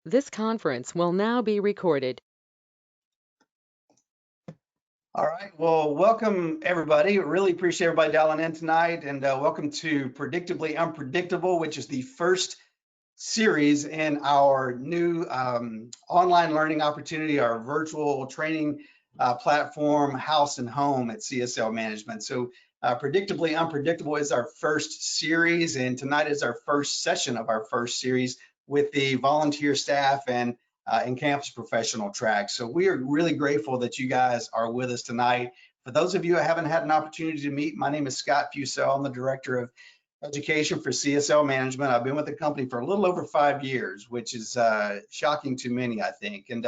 This conference will now be recorded. All right, well, welcome everybody. Really appreciate everybody dialing in tonight, and welcome to Predictably Unpredictable, which is the first series in our new online learning opportunity, our virtual training platform, House and Home at CSL Management. So Predictably Unpredictable is our first series, and tonight is our first session of our first series with the volunteer staff and campus professional track. So we are really grateful that you guys are with us tonight. For those of you who haven't had an opportunity to meet, my name is Scott Fusel. I'm the Director of Education for CSL Management. I've been with the company for a little over 5 years, which is shocking to many, I think. And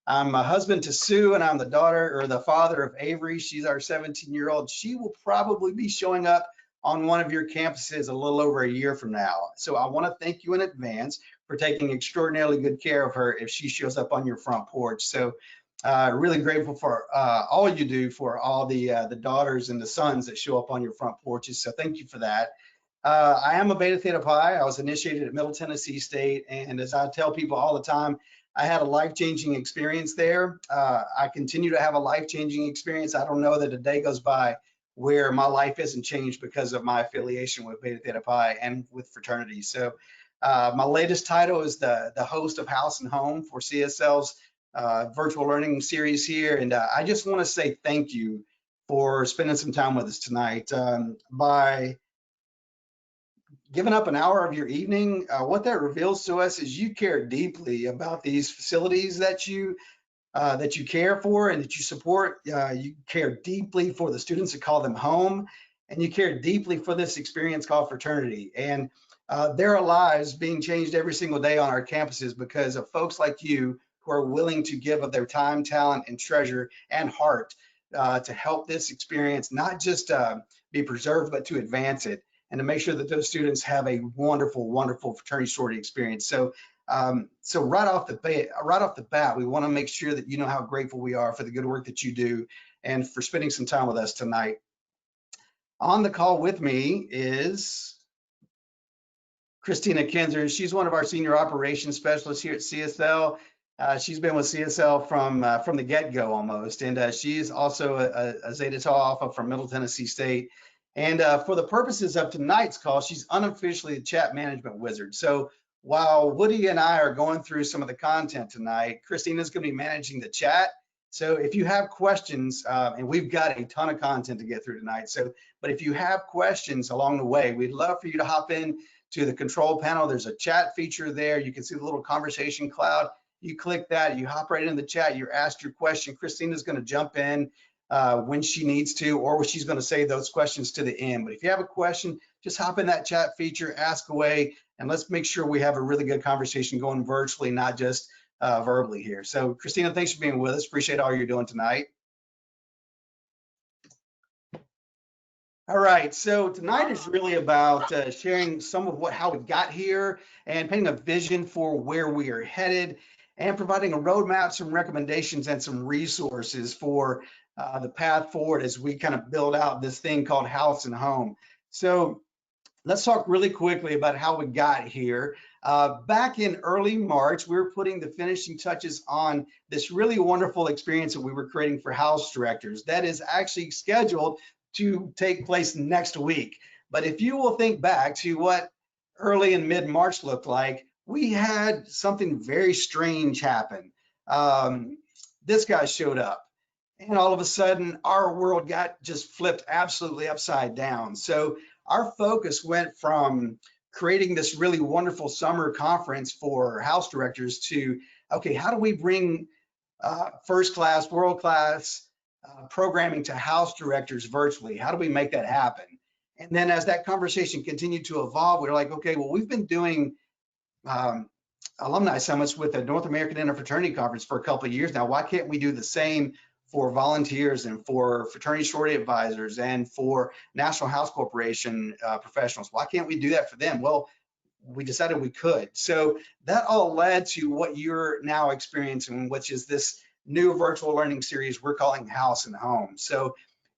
I'm a husband to Sue, and I'm the daughter or the father of Avery. She's our 17-year-old. She will probably be showing up on one of your campuses a little over a year from now. So I want to thank you in advance for taking extraordinarily good care of her if she shows up on your front porch. So really grateful for all you do for all the daughters and the sons that show up on your front porches. So thank you for that. I am a Beta Theta Pi. I was initiated at Middle Tennessee State, and as I tell people all the time, I had a life-changing experience there. I continue to have a life-changing experience. I don't know that a day goes by where my life isn't changed because of my affiliation with Beta Theta Pi and with fraternity. So my latest title is the host of House and Home for CSL's virtual learning series here. And I just want to say thank you for spending some time with us tonight. By giving up an hour of your evening, what that reveals to us is you care deeply about these facilities that you care for and that you support. You care deeply for the students that call them home, and you care deeply for this experience called fraternity. And there are lives being changed every single day on our campuses because of folks like you who are willing to give of their time, talent, and treasure and heart to help this experience not just be preserved, but to advance it and to make sure that those students have a wonderful, wonderful fraternity sorority experience. So right off the bat, we want to make sure that you know how grateful we are for the good work that you do and for spending some time with us tonight. On the call with me is Christina Kinzer. She's one of our senior operations specialists here at CSL. She's been with CSL from the get-go almost, and she's also a Zeta Tau Alpha from Middle Tennessee State. And for the purposes of tonight's call, she's unofficially a chat management wizard. So while Woody and I are going through some of the content tonight, Christina's going to be managing the chat. So if you have questions, and we've got a ton of content to get through tonight, but if you have questions along the way, we'd love for you to hop in to the control panel. There's a chat feature there. You can see the little conversation cloud. You click that, you hop right in the chat, you're asked your question. Christina's going to jump in when she needs to, or she's going to save those questions to the end. But if you have a question, just hop in that chat feature, ask away, and let's make sure we have a really good conversation going virtually, not just verbally here. So Christina, thanks for being with us. Appreciate all you're doing tonight. All right, so tonight is really about sharing some of how we got here and painting a vision for where we are headed and providing a roadmap, some recommendations, and some resources for the path forward as we kind of build out this thing called House and Home. So let's talk really quickly about how we got here. Back in early March, we were putting the finishing touches on this really wonderful experience that we were creating for house directors. That is actually scheduled to take place next week. But if you will think back to what early and mid-March looked like, we had something very strange happen. This guy showed up, and all of a sudden, our world got just flipped absolutely upside down. So our focus went from creating this really wonderful summer conference for house directors to, okay, how do we bring first class, world class programming to house directors virtually? How do we make that happen? And then as that conversation continued to evolve, we were like, okay, well, we've been doing alumni summits with the North American Interfraternity Conference for a couple of years now. Why can't we do the same for volunteers and for fraternity sorority advisors and for National House Corporation professionals? Why can't we do that for them? Well, we decided we could. So that all led to what you're now experiencing, which is this new virtual learning series we're calling House and Home. So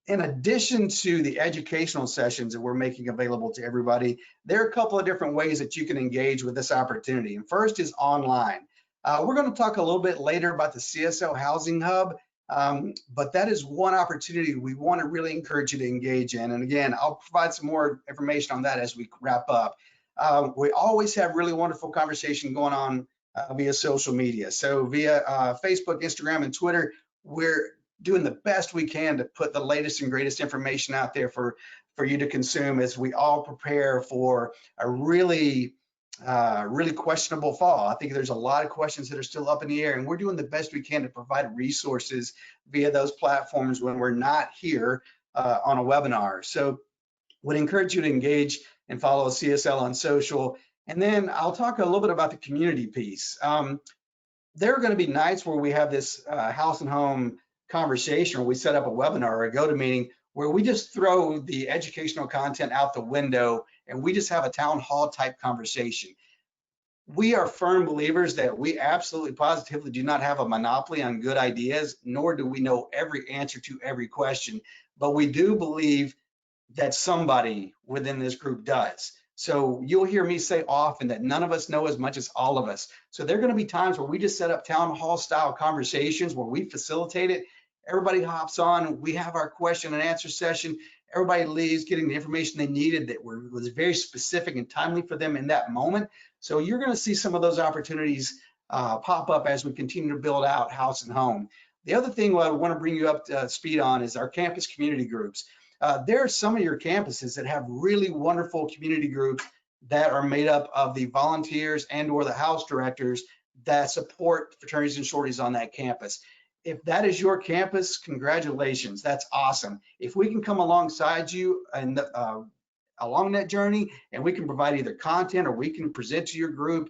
in addition to the educational sessions that we're making available to everybody, there are a couple of different ways that you can engage with this opportunity. And first is online. We're going to talk a little bit later about the CSL Housing Hub, but that is one opportunity we want to really encourage you to engage in. And again, I'll provide some more information on that as we wrap up. We always have really wonderful conversation going on via social media. So via Facebook, Instagram, and Twitter, we're doing the best we can to put the latest and greatest information out there for you to consume as we all prepare for a really questionable fall. I think there's a lot of questions that are still up in the air, and we're doing the best we can to provide resources via those platforms when we're not here on a webinar. So would encourage you to engage and follow CSL on social. And then I'll talk a little bit about the community piece. There are going to be nights where we have this house and home conversation, or we set up a webinar or a GoToMeeting where we just throw the educational content out the window and we just have a town hall type conversation. We are firm believers that we absolutely positively do not have a monopoly on good ideas, nor do we know every answer to every question, but we do believe that somebody within this group does. So you'll hear me say often that none of us know as much as all of us. So there are going to be times where we just set up town hall style conversations where we facilitate it. Everybody hops on, we have our question and answer session. Everybody leaves getting the information they needed that was very specific and timely for them in that moment. So you're going to see some of those opportunities pop up as we continue to build out house and home. The other thing I want to bring you up to speed on is our campus community groups. There are some of your campuses that have really wonderful community groups that are made up of the volunteers and or the house directors that support fraternities and sororities on that campus. If that is your campus, congratulations, that's awesome. If we can come alongside you and along that journey, and we can provide either content or we can present to your group,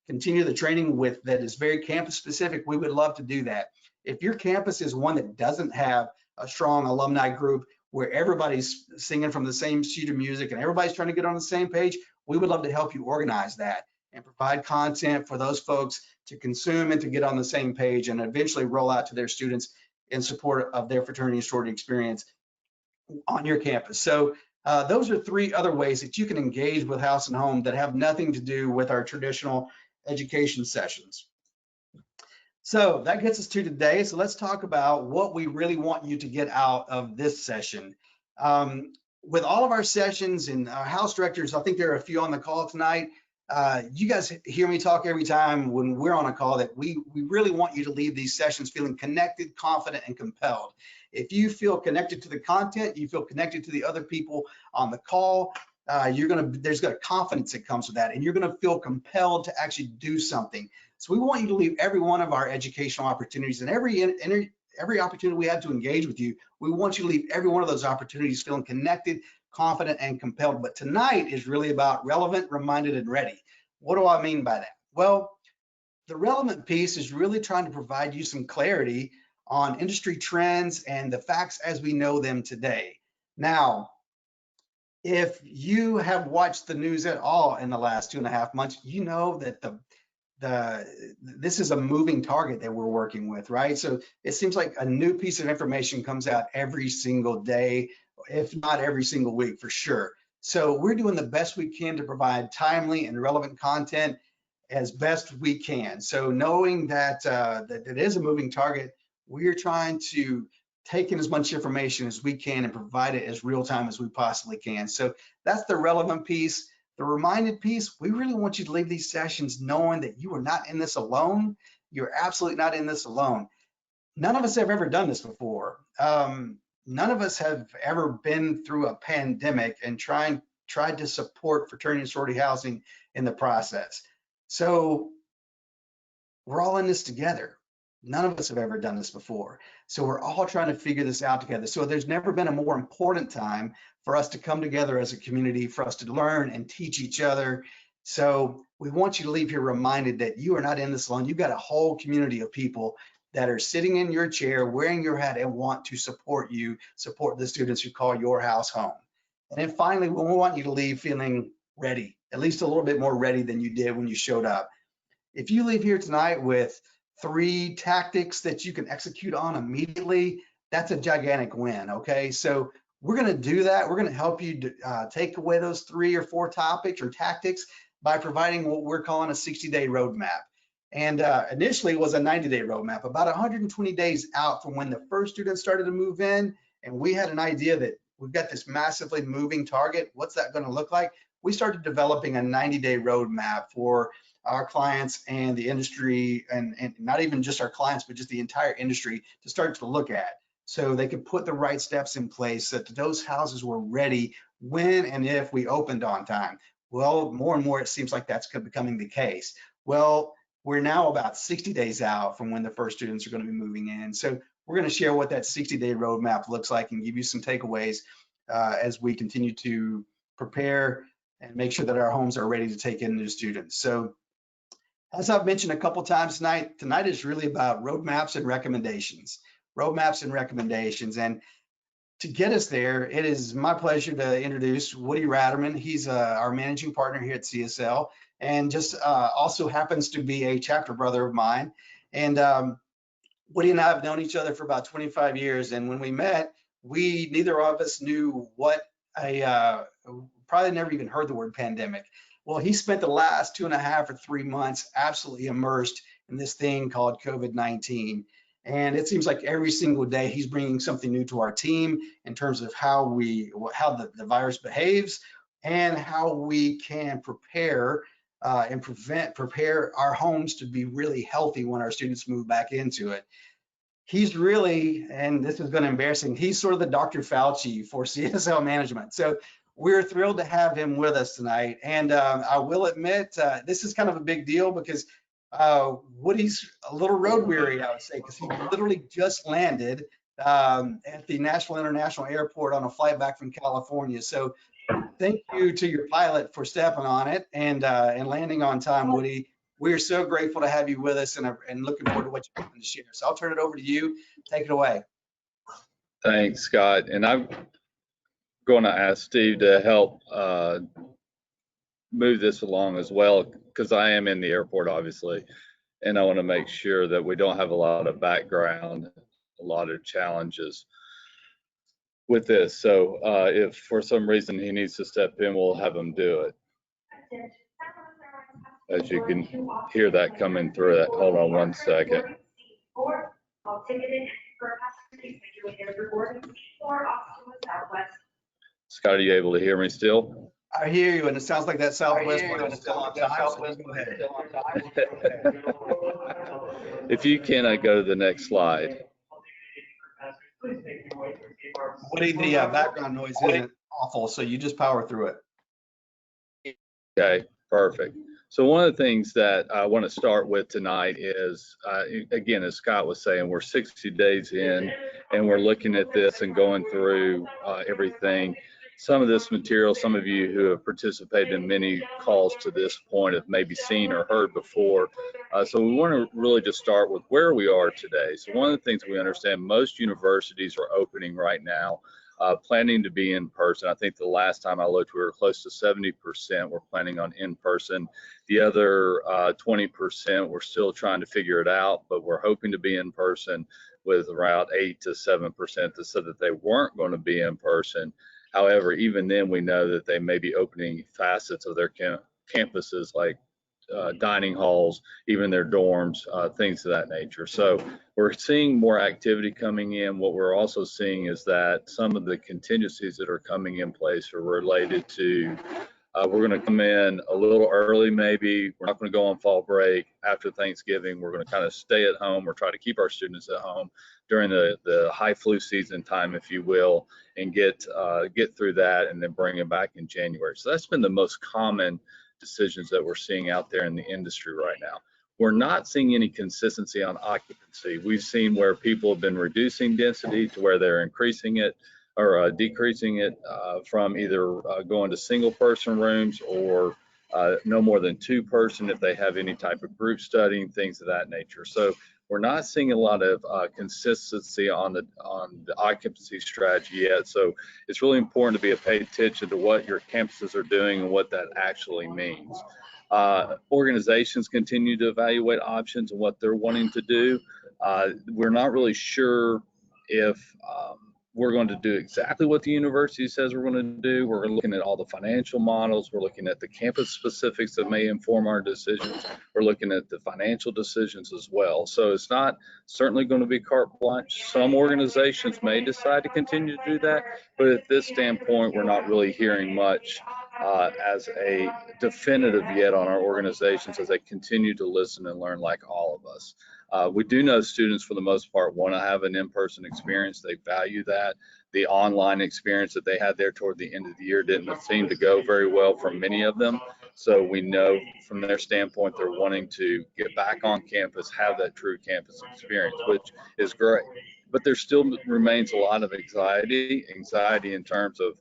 continue the training with that is very campus specific, we would love to do that. If your campus is one that doesn't have a strong alumni group where everybody's singing from the same sheet of music and everybody's trying to get on the same page, we would love to help you organize that and provide content for those folks to consume and to get on the same page and eventually roll out to their students in support of their fraternity and sorority experience on your campus. So those are three other ways that you can engage with house and home that have nothing to do with our traditional education sessions. So that gets us to today. So let's talk about what we really want you to get out of this session. With all of our sessions and our house directors, I think there are a few on the call tonight. You guys hear me talk every time when we're on a call that we really want you to leave these sessions feeling connected, confident, and compelled. If you feel connected to the content, you feel connected to the other people on the call, there's a confidence that comes with that, and you're gonna feel compelled to actually do something. So we want you to leave every one of our educational opportunities and every opportunity we have to engage with you, we want you to leave every one of those opportunities feeling connected, confident, and compelled. But tonight is really about relevant, reminded, and ready. What do I mean by that? Well, the relevant piece is really trying to provide you some clarity on industry trends and the facts as we know them today. Now, if you have watched the news at all in the last 2.5 months, you know that this is a moving target that we're working with, right? So it seems like a new piece of information comes out every single day, if not every single week for sure. So we're doing the best we can to provide timely and relevant content as best we can. So knowing that, that it is a moving target, we're trying to take in as much information as we can and provide it as real time as we possibly can. So that's the relevant piece. The reminded piece, we really want you to leave these sessions knowing that you are not in this alone. You're absolutely not in this alone. None of us have ever done this before. None of us have ever been through a pandemic and tried to support fraternity and sorority housing in the process. So we're all in this together. None of us have ever done this before. So we're all trying to figure this out together. So there's never been a more important time for us to come together as a community, for us to learn and teach each other. So we want you to leave here reminded that you are not in this alone. You've got a whole community of people that are sitting in your chair, wearing your hat, and want to support you, support the students who call your house home. And then finally, we want you to leave feeling ready, at least a little bit more ready than you did when you showed up. If you leave here tonight with 3 tactics that you can execute on immediately, that's a gigantic win, okay? So we're gonna do that. We're gonna help you take away those 3 or 4 topics or tactics by providing what we're calling a 60-day roadmap. And initially it was a 90-day roadmap, about 120 days out from when the first students started to move in. And we had an idea that we've got this massively moving target. What's that going to look like? We started developing a 90-day roadmap for our clients and the industry, and not even just our clients, but just the entire industry to start to look at. So they could put the right steps in place so that those houses were ready when and if we opened on time. Well, more and more it seems like that's becoming the case. Well, we're now about 60 days out from when the first students are going to be moving in. So we're going to share what that 60-day roadmap looks like and give you some takeaways as we continue to prepare and make sure that our homes are ready to take in new students. So as I've mentioned a couple times tonight is really about roadmaps and recommendations. Roadmaps and recommendations. And to get us there, it is my pleasure to introduce Woody Ratterman. He's our managing partner here at CSL, and just also happens to be a chapter brother of mine. And Woody and I have known each other for about 25 years. And when we met, neither of us knew what probably never even heard the word pandemic. Well, he spent the last 2.5 or 3 months absolutely immersed in this thing called COVID-19. And it seems like every single day he's bringing something new to our team in terms of how the virus behaves and how we can prepare and prepare our homes to be really healthy when our students move back into it. He's really, and this is going to embarrassing, he's sort of the Dr. Fauci for CSL Management. So we're thrilled to have him with us tonight. And I will admit, this is kind of a big deal because Woody's a little road weary, I would say, because he literally just landed at the Nashville International Airport on a flight back from California. So thank you to your pilot for stepping on it and landing on time, Woody. We're so grateful to have you with us and looking forward to what you're going to share. So I'll turn it over to you. Take it away. Thanks, Scott. And I'm going to ask Steve to help move this along as well, because I am in the airport, obviously, and I want to make sure that we don't have a lot of background, a lot of challenges with this. So if for some reason he needs to step in, we'll have him do it. As you can hear that coming through. Hold on one second. Scott, are you able to hear me still? I hear you, and it sounds like that Southwest one is still on time. So go ahead. If you can, I go to the next slide. Woody, the background noise isn't awful, so you just power through it. Okay, perfect. So one of the things that I want to start with tonight is, again, as Scott was saying, we're 60 days in and we're looking at this and going through everything. Some of this material, some of you who have participated in many calls to this point have maybe seen or heard before. So we want to really just start with where we are today. So one of the things we understand, most universities are opening right now, planning to be in person. I think the last time I looked, we were close to 70% we're planning on in person. The other 20%, we're still trying to figure it out, but we're hoping to be in person, with around 8 to 7% that said that they weren't going to be in person. However, even then, we know that they may be opening facets of their campuses, like dining halls, even their dorms, things of that nature. So we're seeing more activity coming in. What we're also seeing is that some of the contingencies that are coming in place are related to we're going to come in a little early, maybe. We're not going to go on fall break after Thanksgiving. We're going to kind of stay at home or try to keep our students at home during the high flu season time, if you will, and get through that and then bring them back in January. So that's been the most common decisions that we're seeing out there in the industry right now. We're not seeing any consistency on occupancy. We've seen where people have been reducing density to where they're increasing it or decreasing it from either going to single person rooms or no more than 2 person if they have any type of group studying, things of that nature. So we're not seeing a lot of consistency on the occupancy strategy yet. So it's really important to pay attention to what your campuses are doing and what that actually means. Organizations continue to evaluate options and what they're wanting to do. We're not really sure if we're going to do exactly what the university says we're going to do. We're looking at all the financial models. We're looking at the campus specifics that may inform our decisions. We're looking at the financial decisions as well. So it's not certainly going to be carte blanche. Some organizations may decide to continue to do that, but at this standpoint, we're not really hearing much as a definitive yet on our organizations as they continue to listen and learn like all of us. We do know students, for the most part, want to have an in-person experience. They value that. The online experience that they had there toward the end of the year didn't seem to go very well for many of them. So we know from their standpoint, they're wanting to get back on campus, have that true campus experience, which is great. But there still remains a lot of anxiety in terms of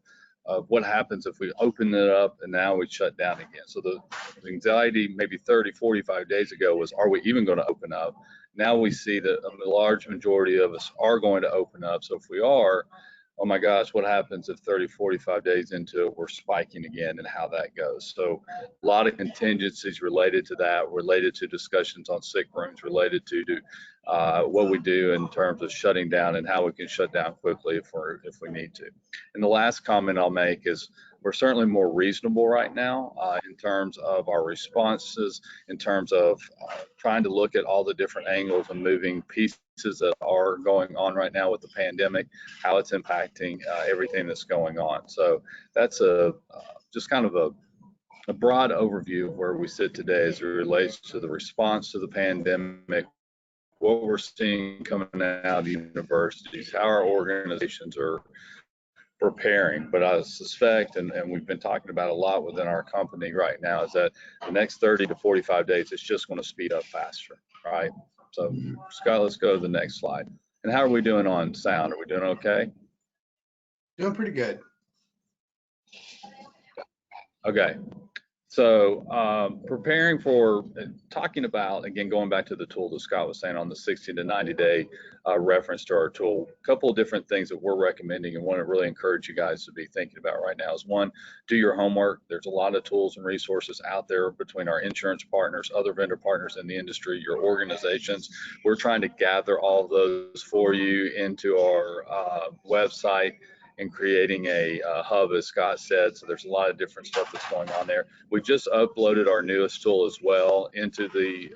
what happens if we open it up and now we shut down again. So the anxiety maybe 30, 45 days ago was, are we even going to open up? Now we see that a large majority of us are going to open up. So if we are, oh my gosh, what happens if 30, 45 days into it, we're spiking again, and how that goes. So a lot of contingencies related to that, related to discussions on sick rooms, related to what we do in terms of shutting down and how we can shut down quickly if we need to. And the last comment I'll make is we're certainly more reasonable right now in terms of our responses, in terms of trying to look at all the different angles and moving pieces that are going on right now with the pandemic, how it's impacting everything that's going on. So that's just kind of a broad overview of where we sit today as it relates to the response to the pandemic, what we're seeing coming out of the universities, how our organizations are preparing. But I suspect, and we've been talking about a lot within our company right now, is that the next 30 to 45 days, it's just going to speed up faster, right? So Scott, let's go to the next slide. And how are we doing on sound? Are we doing okay? Doing pretty good. Okay. So preparing for talking about, again, going back to the tool that Scott was saying on the 60 to 90 day reference to our tool, a couple of different things that we're recommending and want to really encourage you guys to be thinking about right now is, one, do your homework. There's a lot of tools and resources out there between our insurance partners, other vendor partners in the industry, your organizations. We're trying to gather all of those for you into our website and creating a hub, as Scott said. So there's a lot of different stuff that's going on there. We just uploaded our newest tool as well into the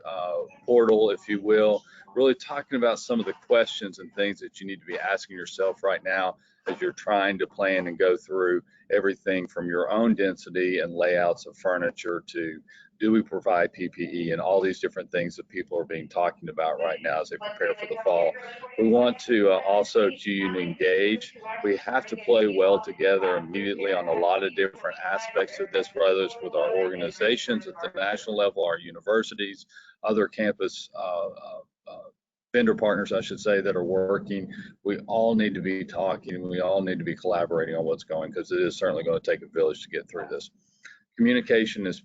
portal, if you will, really talking about some of the questions and things that you need to be asking yourself right now as you're trying to plan and go through everything from your own density and layouts of furniture to, do we provide PPE, and all these different things that people are being talking about right now as they prepare for the fall. We want to also engage. We have to play well together immediately on a lot of different aspects of this, whether it's with our organizations at the national level, our universities, other campus vendor partners, I should say, that are working. We all need to be talking. We all need to be collaborating on what's going, because it is certainly going to take a village to get through this. Communication is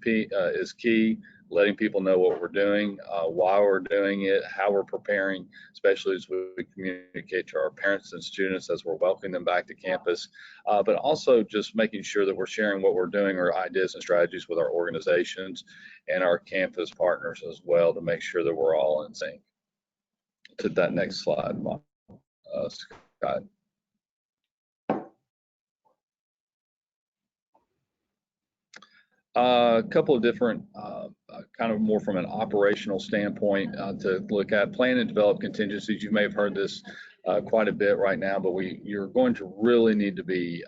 key, letting people know what we're doing, why we're doing it, how we're preparing, especially as we communicate to our parents and students as we're welcoming them back to campus, but also just making sure that we're sharing what we're doing, our ideas and strategies with our organizations and our campus partners as well, to make sure that we're all in sync. To that next slide, Scott. A couple of different kind of more from an operational standpoint to look at. Plan and develop contingencies. You may have heard this quite a bit right now, but you're going to really need to be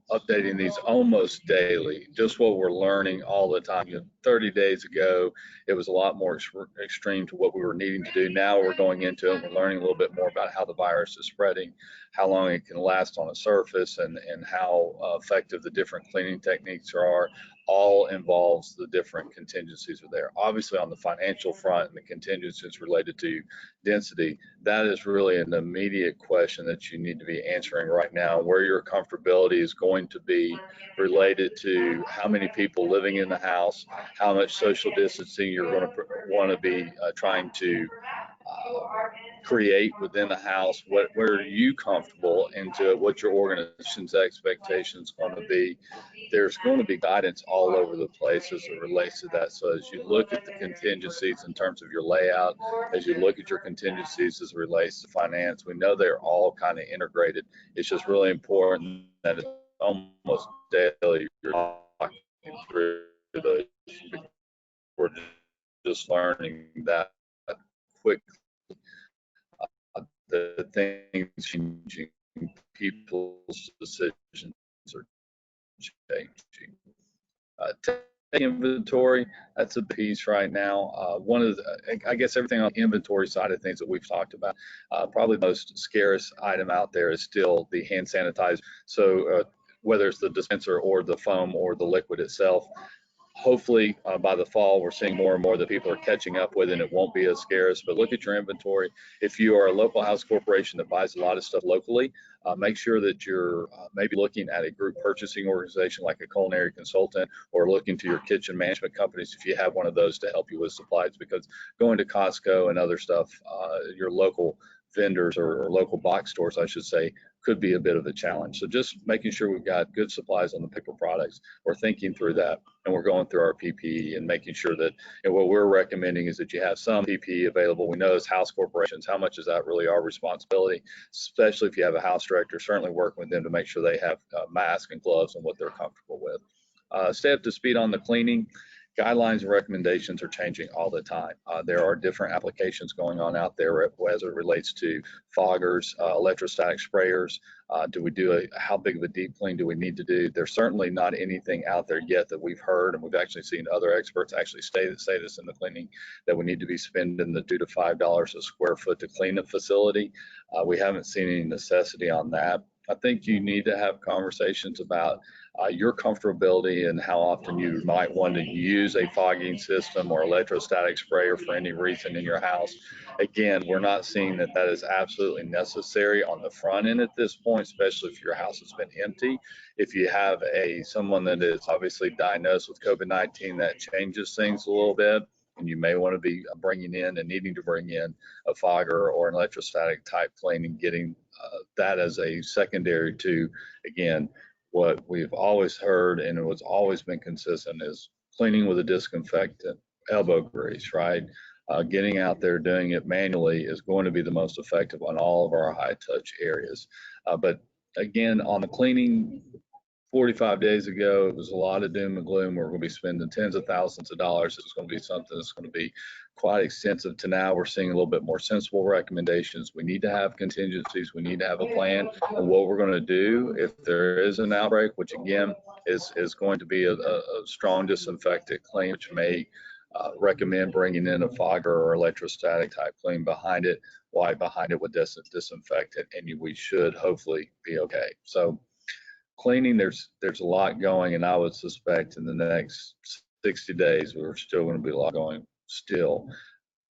updating these almost daily, just what we're learning all the time. 30 days ago, it was a lot more extreme to what we were needing to do. Now we're going into it, we're learning a little bit more about how the virus is spreading, how long it can last on a surface, and how effective the different cleaning techniques are. All involves the different contingencies are there. Obviously, on the financial front and the contingencies related to density, that is really an immediate question that you need to be answering right now, where your comfortability is going to be related to how many people living in the house, how much social distancing you're going to want to be trying to create within the house, where are you comfortable, into what your organization's expectations going to be. There's going to be guidance all over the place as it relates to that. So as you look at the contingencies in terms of your layout, as you look at your contingencies as it relates to finance, we know they're all kind of integrated. It's just really important that it's almost daily you're talking through those. We're just learning that quick, the things changing, people's decisions are changing. Take inventory, that's a piece right now. One of the, I guess everything on the inventory side of things that we've talked about, probably the most scarce item out there is still the hand sanitizer. So whether it's the dispenser or the foam or the liquid itself, hopefully by the fall we're seeing more and more that people are catching up with, and it won't be as scarce. But look at your inventory. If you are a local house corporation that buys a lot of stuff locally, make sure that you're maybe looking at a group purchasing organization like a culinary consultant, or looking to your kitchen management companies if you have one of those to help you with supplies, because going to Costco and other stuff, your local vendors or local box stores, I should say, could be a bit of a challenge. So just making sure we've got good supplies on the paper products. We're thinking through that, and we're going through our PPE and making sure that, what we're recommending is that you have some PPE available. We know as house corporations, how much is that really our responsibility, especially if you have a house director, certainly working with them to make sure they have masks and gloves and what they're comfortable with. Stay up to speed on the cleaning. Guidelines and recommendations are changing all the time. There are different applications going on out there as it relates to foggers, electrostatic sprayers. Do we do how big of a deep clean do we need to do? There's certainly not anything out there yet that we've heard, and we've actually seen other experts actually say this in the cleaning, that we need to be spending the $2 to $5 a square foot to clean a facility. We haven't seen any necessity on that. I think you need to have conversations about your comfortability and how often you might want to use a fogging system or electrostatic sprayer for any reason in your house. Again, we're not seeing that that is absolutely necessary on the front end at this point, especially if your house has been empty. If you have someone that is obviously diagnosed with COVID-19, that changes things a little bit, and you may want to be bringing in and needing to bring in a fogger or an electrostatic type cleaning, getting that as a secondary to, again, what we've always heard and it was always been consistent is cleaning with a disinfectant, elbow grease, right? Getting out there doing it manually is going to be the most effective on all of our high touch areas. But again, on the cleaning, 45 days ago, it was a lot of doom and gloom. We're going to be spending tens of thousands of dollars. It's going to be something that's going to be quite extensive. To now, we're seeing a little bit more sensible recommendations. We need to have contingencies. We need to have a plan on what we're going to do if there is an outbreak, which again is going to be a strong disinfectant clean, which may recommend bringing in a fogger or electrostatic type clean behind it, wipe behind it with disinfectant, and we should hopefully be okay. So cleaning, there's a lot going, and I would suspect in the next 60 days we're still going to be a lot going still.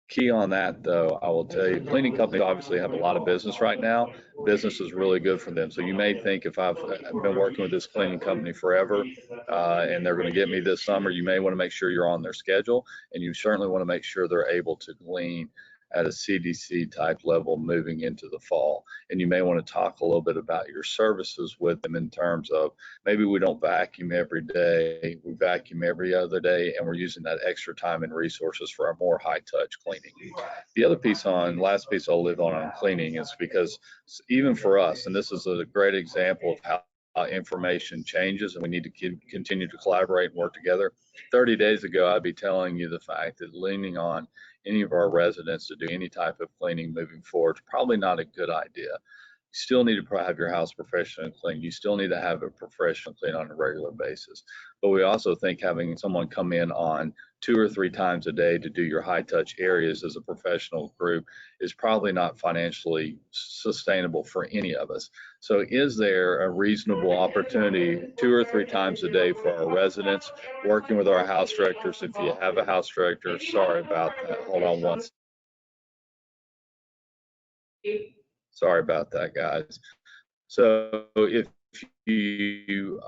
Key on that, though, I will tell you, cleaning companies obviously have a lot of business right now. Business is really good for them. So you may think, if I've been working with this cleaning company forever and they're going to get me this summer, you may want to make sure you're on their schedule, and you certainly want to make sure they're able to clean at a CDC type level moving into the fall. And you may want to talk a little bit about your services with them in terms of, maybe we don't vacuum every day, we vacuum every other day, and we're using that extra time and resources for our more high touch cleaning. The other piece last piece I'll live on cleaning is because even for us, and this is a great example of how information changes and we need to continue to collaborate and work together. 30 days ago, I'd be telling you the fact that leaning on any of our residents to do any type of cleaning moving forward is probably not a good idea. You still need to have your house professionally clean. You still need to have it professionally clean on a regular basis. But we also think having someone come in on 2 or 3 times a day to do your high touch areas as a professional group is probably not financially sustainable for any of us. So is there a reasonable opportunity 2 or 3 times a day for our residents, working with our house directors? If you have a house director, sorry about that. Hold on one. Sorry about that, guys. So if you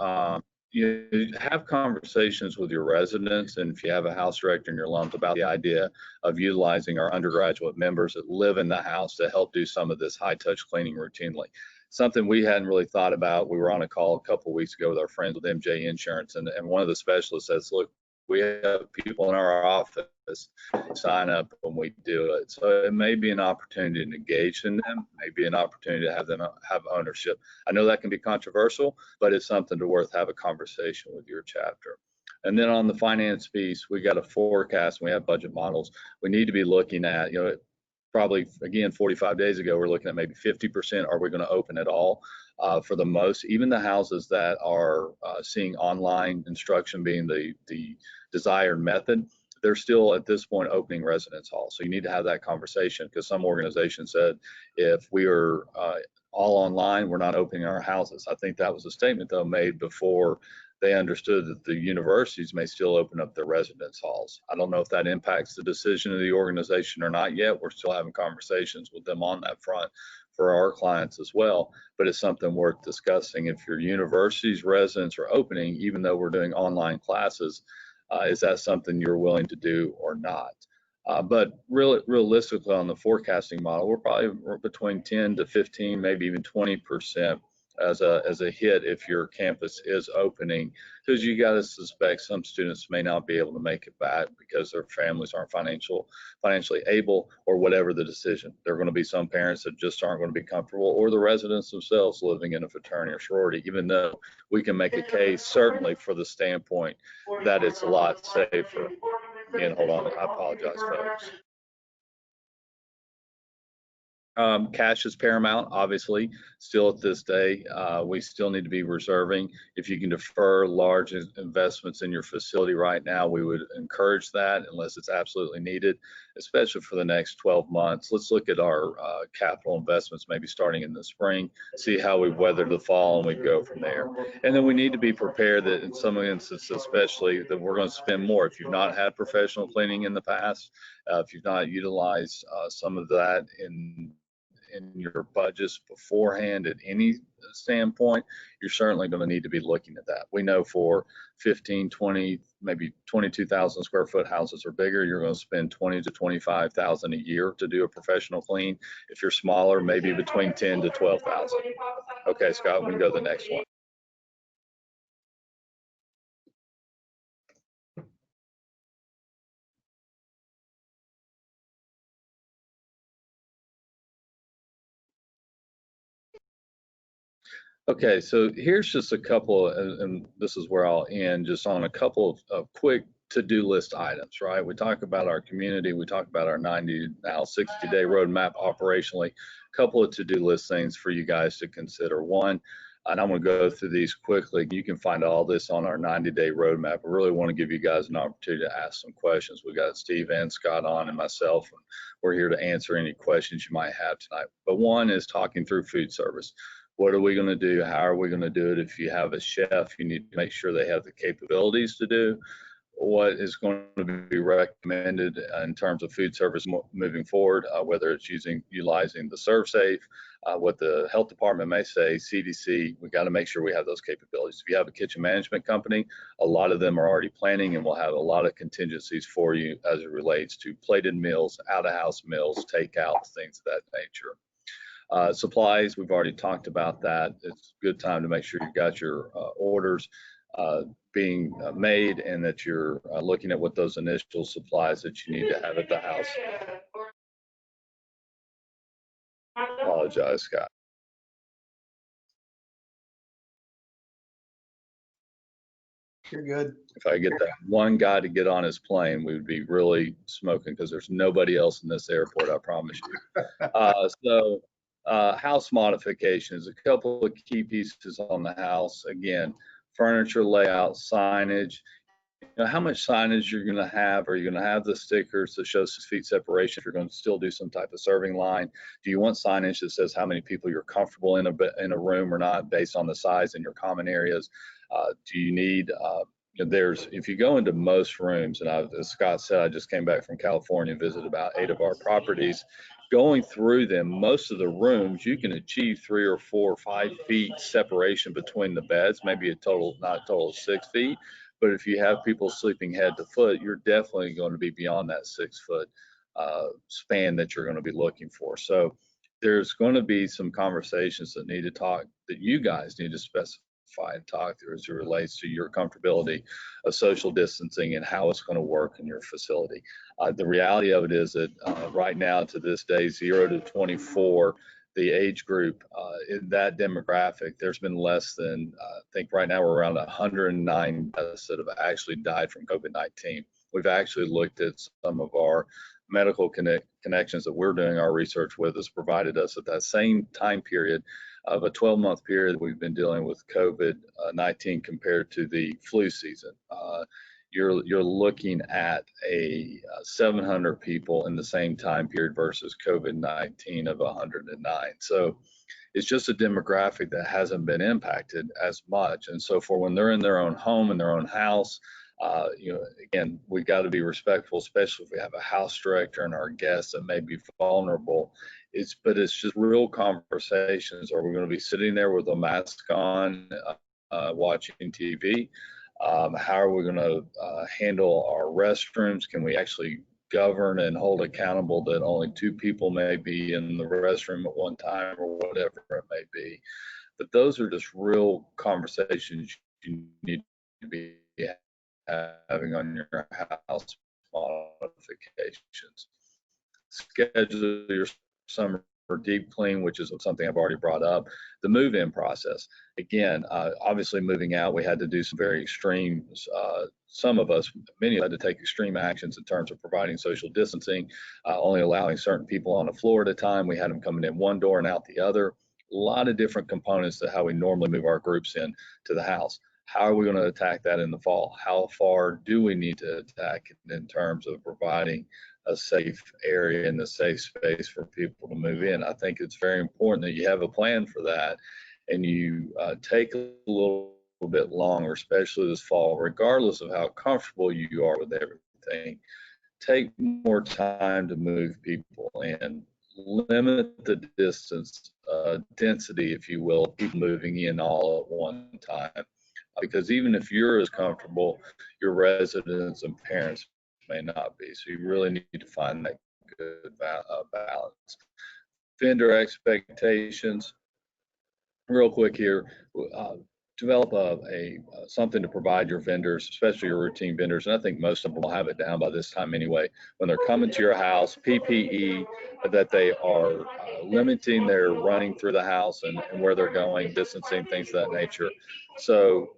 you have conversations with your residents, and if you have a house director in your lump, about the idea of utilizing our undergraduate members that live in the house to help do some of this high touch cleaning routinely. Something we hadn't really thought about. We were on a call a couple of weeks ago with our friends with MJ Insurance, and one of the specialists says, look, we have people in our office sign up when we do it. So it may be an opportunity to engage in them, maybe an opportunity to have them have ownership. I know that can be controversial, but it's something to worth have a conversation with your chapter. And then on the finance piece, we got a forecast, we have budget models. We need to be looking at, probably again 45 days ago, we're looking at maybe 50%. Are we going to open at all? For the most, even the houses that are seeing online instruction being the desired method, they're still at this point opening residence halls. So you need to have that conversation, because some organizations said if we are all online, we're not opening our houses. I think that was a statement though made before they understood that the universities may still open up their residence halls. I don't know if that impacts the decision of the organization or not yet. We're still having conversations with them on that front for our clients as well, but it's something worth discussing. If your university's residents are opening, even though we're doing online classes, is that something you're willing to do or not? But realistically, on the forecasting model, we're probably between 10 to 15, maybe even 20% as a hit if your campus is opening, because you got to suspect some students may not be able to make it back because their families aren't financially able, or whatever the decision. There are going to be some parents that just aren't going to be comfortable, or the residents themselves living in a fraternity or sorority, even though we can make a case certainly for the standpoint that it's a lot safer. Again, hold on, I apologize, folks. Cash is paramount, obviously, still at this day. We still need to be reserving. If you can defer large investments in your facility right now, we would encourage that unless it's absolutely needed, especially for the next 12 months. Let's look at our capital investments, maybe starting in the spring, see how we weather the fall, and we go from there. And then we need to be prepared that in some instances, especially, that we're going to spend more. If you've not had professional cleaning in the past, if you've not utilized some of that in your budgets beforehand at any standpoint, you're certainly going to need to be looking at that. We know for 15, 20, maybe 22,000 square foot houses or bigger, you're going to spend 20 to 25,000 a year to do a professional clean. If you're smaller, maybe between 10 to 12,000. Okay, Scott, we can go to the next one. Okay, so here's just a couple, and this is where I'll end, just on a couple of quick to-do list items, right? We talk about our community, we talk about our 90, now 60-day roadmap operationally. A couple of to-do list things for you guys to consider. One, and I'm going to go through these quickly. You can find all this on our 90-day roadmap. I really want to give you guys an opportunity to ask some questions. We got Steve and Scott on, and myself, and we're here to answer any questions you might have tonight. But one is talking through food service. What are we going to do? How are we going to do it? If you have a chef, you need to make sure they have the capabilities to do what is going to be recommended in terms of food service moving forward, whether it's utilizing the ServSafe, what the health department may say, CDC. We got to make sure we have those capabilities. If you have a kitchen management company, a lot of them are already planning, and we'll have a lot of contingencies for you as it relates to plated meals, out-of-house meals, takeouts, things of that nature. Supplies, we've already talked about that. It's a good time to make sure you've got your orders being made, and that you're looking at what those initial supplies that you need to have at the house. Apologize, Scott. You're good. If I get that one guy to get on his plane, we would be really smoking, because there's nobody else in this airport, I promise you. House modifications, a couple of key pieces on the house. Again, furniture layout, signage. How much signage you're going to have? Are you going to have the stickers that show 6 feet separation if you're going to still do some type of serving line? Do you want signage that says how many people you're comfortable in a room or not, based on the size in your common areas? Do you need if you go into most rooms, and as Scott said, I just came back from California, visited about 8 of our properties. Going through them, most of the rooms, you can achieve 3 or 4 or 5 feet separation between the beds, maybe not a total of 6 feet. But if you have people sleeping head to foot, you're definitely going to be beyond that 6 foot span that you're going to be looking for. So there's going to be some conversations that you guys need to specify and talk through as it relates to your comfortability of social distancing and how it's going to work in your facility. The reality of it is that right now, to this day, 0 to 24, the age group in that demographic, there's been less than, I think right now we're around 109 deaths that have actually died from COVID-19. We've actually looked at some of our medical connections that we're doing our research with, has provided us at that same time period of a 12-month period we've been dealing with COVID-19 compared to the flu season. You're looking at 700 people in the same time period versus COVID-19 of 109. So it's just a demographic that hasn't been impacted as much. And so for when they're in their own home, in their own house, again, we got to be respectful, especially if we have a house director and our guests that may be vulnerable. But it's just real conversations. Are we going to be sitting there with a mask on, watching TV? How are we going to handle our restrooms? Can we actually govern and hold accountable that only 2 people may be in the restroom at one time, or whatever it may be? But those are just real conversations you need to be having on your house modifications. Schedule your summer deep clean, which is something I've already brought up. The move-in process. Again, obviously moving out, we had to do some very extreme, some of us, many had to take extreme actions in terms of providing social distancing, only allowing certain people on the floor at a time. We had them coming in one door and out the other. A lot of different components to how we normally move our groups in to the house. How are we going to attack that in the fall? How far do we need to attack it in terms of providing a safe area and a safe space for people to move in? I think it's very important that you have a plan for that, and you take a little bit longer, especially this fall, regardless of how comfortable you are with everything. Take more time to move people in. Limit the density, if you will, of people moving in all at one time. Because even if you're as comfortable, your residents and parents may not be. So you really need to find that good balance. Vendor expectations, real quick here. Develop something to provide your vendors, especially your routine vendors, and I think most of them will have it down by this time anyway. When they're coming to your house, PPE, that they are limiting their running through the house and where they're going, distancing, things of that nature. So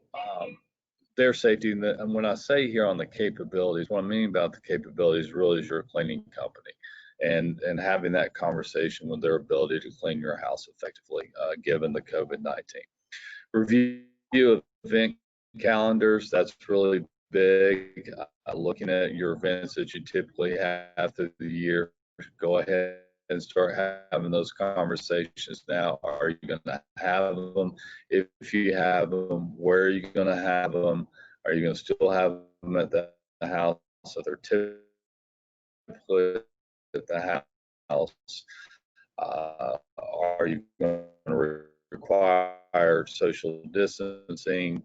their safety, and when I say here on the capabilities, what I mean about the capabilities really is your cleaning company, and having that conversation with their ability to clean your house effectively, given the COVID-19. Review of event calendars, that's really big. Looking at your events that you typically have through the year, go ahead and start having those conversations now. Are you going to have them? If you have them, where are you going to have them? Are you going to still have them at the house? So they're typically at the house. Are you going to require social distancing?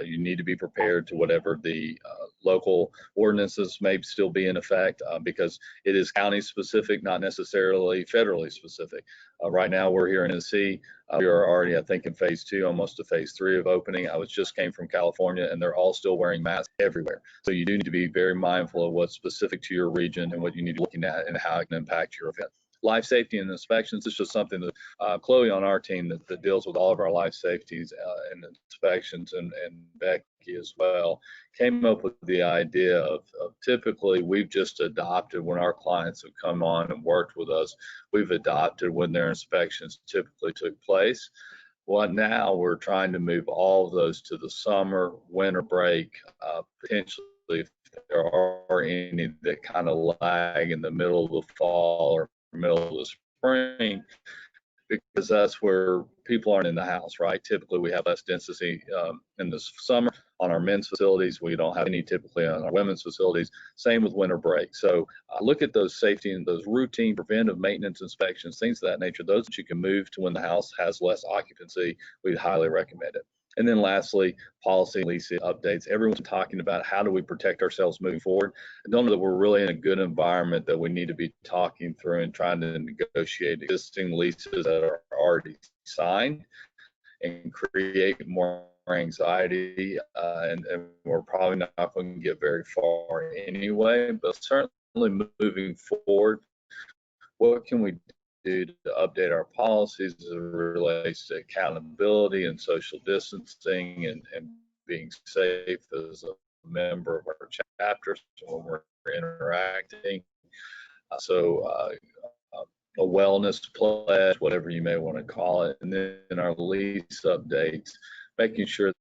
You need to be prepared to whatever the local ordinances may still be in effect, because it is county specific, not necessarily federally specific. Right now we're here in Tennessee. We are already, I think, in phase 2, almost to phase 3 of opening. Just came from California, and they're all still wearing masks everywhere. So you do need to be very mindful of what's specific to your region and what you need to be looking at and how it can impact your event. Life safety and inspections is just something that Chloe on our team that deals with all of our life safeties and inspections, and Becky as well, came up with the idea of typically we've just adopted when our clients have come on and worked with us, we've adopted when their inspections typically took place. Well, now we're trying to move all of those to the summer, winter break, potentially if there are any that kind of lag in the middle of the fall or middle of the spring, because that's where people aren't in the house, right? Typically, we have less density in the summer on our men's facilities. We don't have any typically on our women's facilities. Same with winter break. So look at those safety and those routine preventive maintenance inspections, things of that nature. Those that you can move to when the house has less occupancy, we highly recommend it. And then lastly, policy and lease updates. Everyone's talking about how do we protect ourselves moving forward. I don't know that we're really in a good environment that we need to be talking through and trying to negotiate existing leases that are already signed and create more anxiety. And we're probably not going to get very far anyway, but certainly moving forward, what can we do to update our policies as it relates to accountability and social distancing and being safe as a member of our chapters when we're interacting. A wellness pledge, whatever you may want to call it, and then our lease updates, making sure.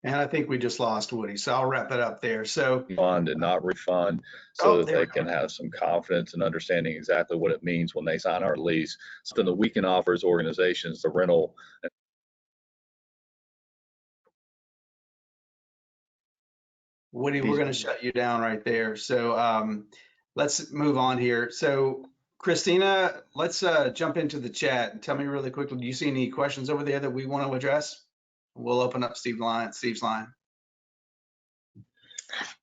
And I think we just lost Woody, so I'll wrap it up there. So Fund and not refund, so that they can have some confidence and understanding exactly what it means when they sign our lease. Something that we can offer as organizations, the rental. Woody, we're going to shut you down right there. So let's move on here. So Christina, let's jump into the chat and tell me really quickly, do you see any questions over there that we want to address? We'll open up Steve's line.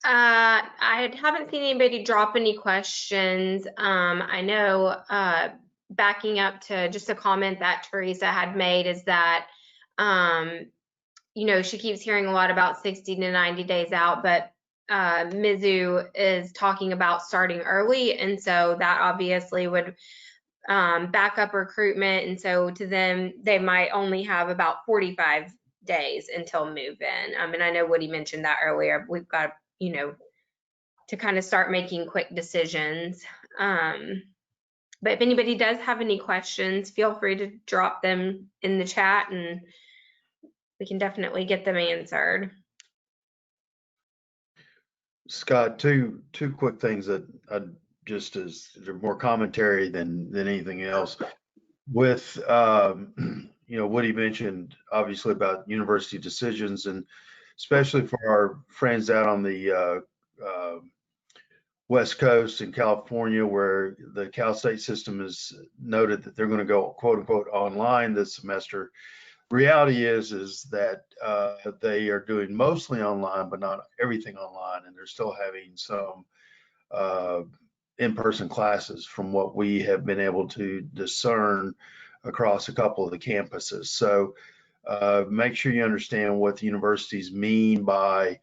I haven't seen anybody drop any questions. I know backing up to just a comment that Teresa had made is that, you know, she keeps hearing a lot about 60 to 90 days out, but Mizu is talking about starting early. And so that obviously would back up recruitment. And so to them, they might only have about 45 days until move in. And I know Woody mentioned that earlier. We've got, you know, to kind of start making quick decisions. But if anybody does have any questions, feel free to drop them in the chat and we can definitely get them answered. Scott, two quick things that just as more commentary than anything else. With you know, Woody mentioned obviously about university decisions, and especially for our friends out on the West Coast in California, where the Cal State system has noted that they're going to go quote unquote online this semester. Reality is that they are doing mostly online, but not everything online, and they're still having some in-person classes from what we have been able to discern across a couple of the campuses. So make sure you understand what the universities mean by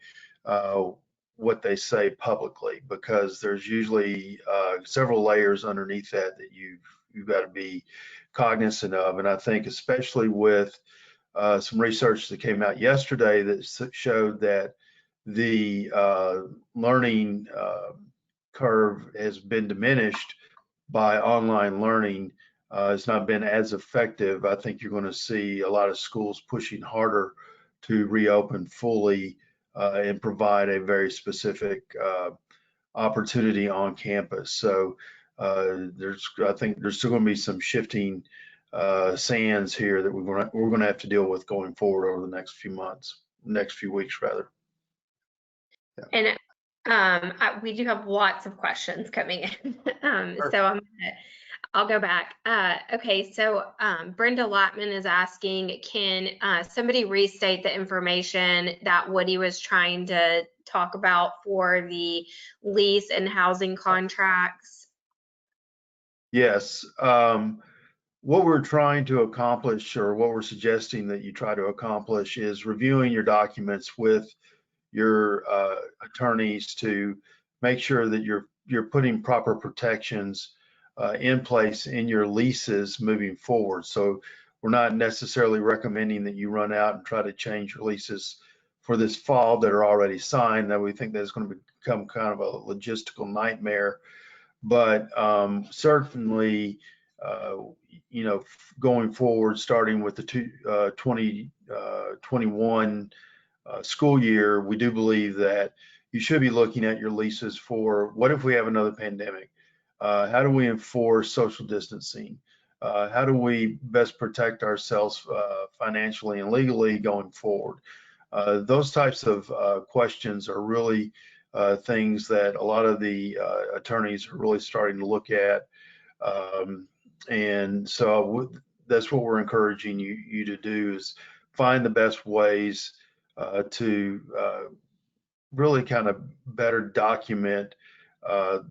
what they say publicly, because there's usually several layers underneath that you've got to be cognizant of. And I think especially with some research that came out yesterday that showed that the learning curve has been diminished by online learning. It's not been as effective. I think you're going to see a lot of schools pushing harder to reopen fully and provide a very specific opportunity on campus. So I think there's still going to be some shifting sands here that we're going to have to deal with going forward over the next few weeks rather. Yeah. And we do have lots of questions coming in. So I'll go back. Okay, so Brenda Latman is asking, can somebody restate the information that Woody was trying to talk about for the lease and housing contracts? Yes. What we're trying to accomplish, or what we're suggesting that you try to accomplish, is reviewing your documents with your attorneys to make sure that you're putting proper protections in place in your leases moving forward. So we're not necessarily recommending that you run out and try to change your leases for this fall that are already signed. That we think that's going to become kind of a logistical nightmare. But certainly, you know, going forward, starting with the 2021 school year, we do believe that you should be looking at your leases for what if we have another pandemic? How do we enforce social distancing? How do we best protect ourselves financially and legally going forward? Those types of questions are really things that a lot of the attorneys are really starting to look at. And so that's what we're encouraging you to do, is find the best ways to really kind of better document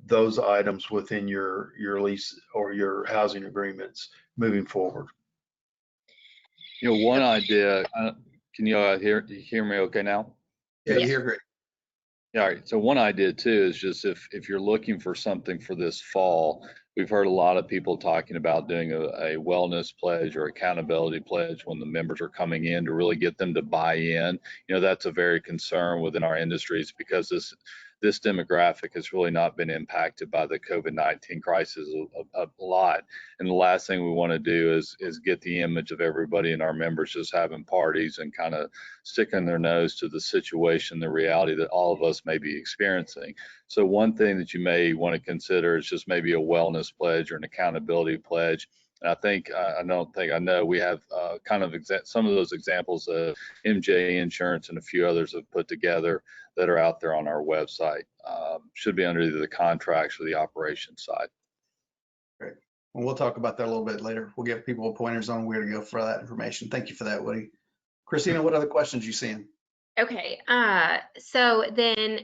those items within your lease or your housing agreements moving forward. One idea, can you hear me okay now? Yeah, Yes. you hear great. Yeah, all right. So one idea too is just if you're looking for something for this fall, we've heard a lot of people talking about doing a wellness pledge or accountability pledge when the members are coming in to really get them to buy in. That's a very concern within our industries because this demographic has really not been impacted by the COVID-19 crisis a lot. And the last thing we want to do is get the image of everybody and our members just having parties and kind of sticking their nose to the situation, the reality that all of us may be experiencing. So one thing that you may want to consider is just maybe a wellness pledge or an accountability pledge. And I know we have kind of some of those examples of MJ Insurance and a few others have put together that are out there on our website. Should be under either the contracts or the operations side. Great. Well, we'll talk about that a little bit later. We'll give people pointers on where to go for that information. Thank you for that, Woody. Christina, what other questions you seeing? Okay, so then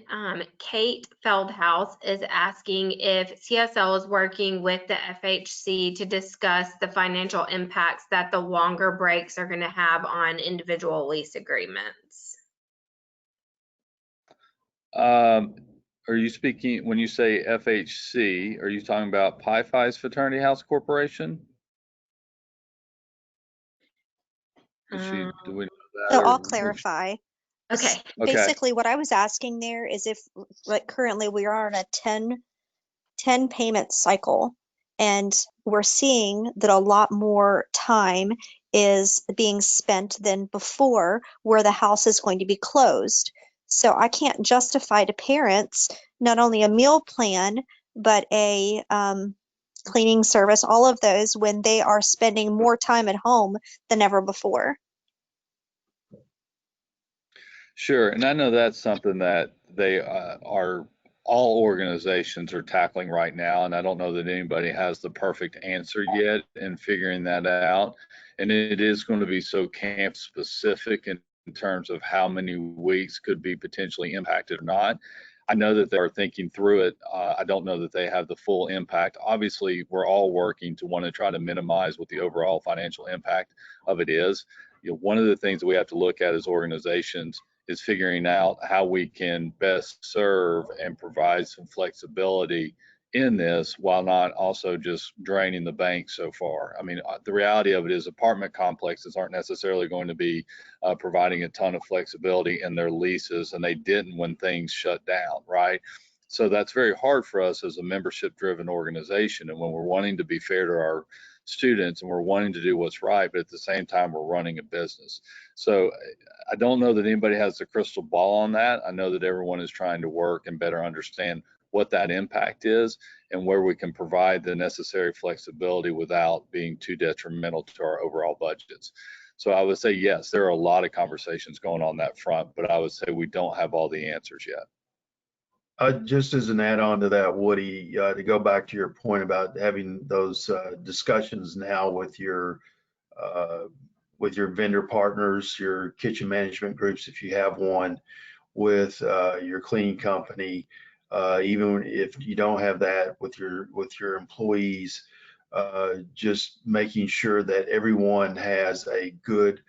Kate Feldhouse is asking if CSL is working with the FHC to discuss the financial impacts that the longer breaks are going to have on individual lease agreements. Are you speaking, when you say FHC, are you talking about Pi-Phi's Fraternity House Corporation? Do we know that? So or- I'll clarify. Okay. Okay. Basically, what I was asking there is if, like, currently we are on a 10 payment cycle, and we're seeing that a lot more time is being spent than before where the house is going to be closed. So I can't justify to parents not only a meal plan, but a cleaning service, all of those, when they are spending more time at home than ever before. Sure, and I know that's something that they all organizations are tackling right now, and I don't know that anybody has the perfect answer yet in figuring that out. And it is going to be so camp specific in terms of how many weeks could be potentially impacted or not. I know that they are thinking through it. I don't know that they have the full impact. Obviously, we're all working to want to try to minimize what the overall financial impact of it is. One of the things that we have to look at as organizations is figuring out how we can best serve and provide some flexibility in this while not also just draining the bank so far. I mean, the reality of it is apartment complexes aren't necessarily going to be providing a ton of flexibility in their leases, and they didn't when things shut down, right? So that's very hard for us as a membership driven organization. And when we're wanting to be fair to our students and we're wanting to do what's right, but at the same time, we're running a business. So I don't know that anybody has the crystal ball on that. I know that everyone is trying to work and better understand what that impact is and where we can provide the necessary flexibility without being too detrimental to our overall budgets. So I would say, yes, there are a lot of conversations going on that front, but I would say we don't have all the answers yet. Just as an add-on to that, Woody, to go back to your point about having those discussions now with your vendor partners, your kitchen management groups, if you have one, with your cleaning company, even if you don't have that with your employees, just making sure that everyone has a good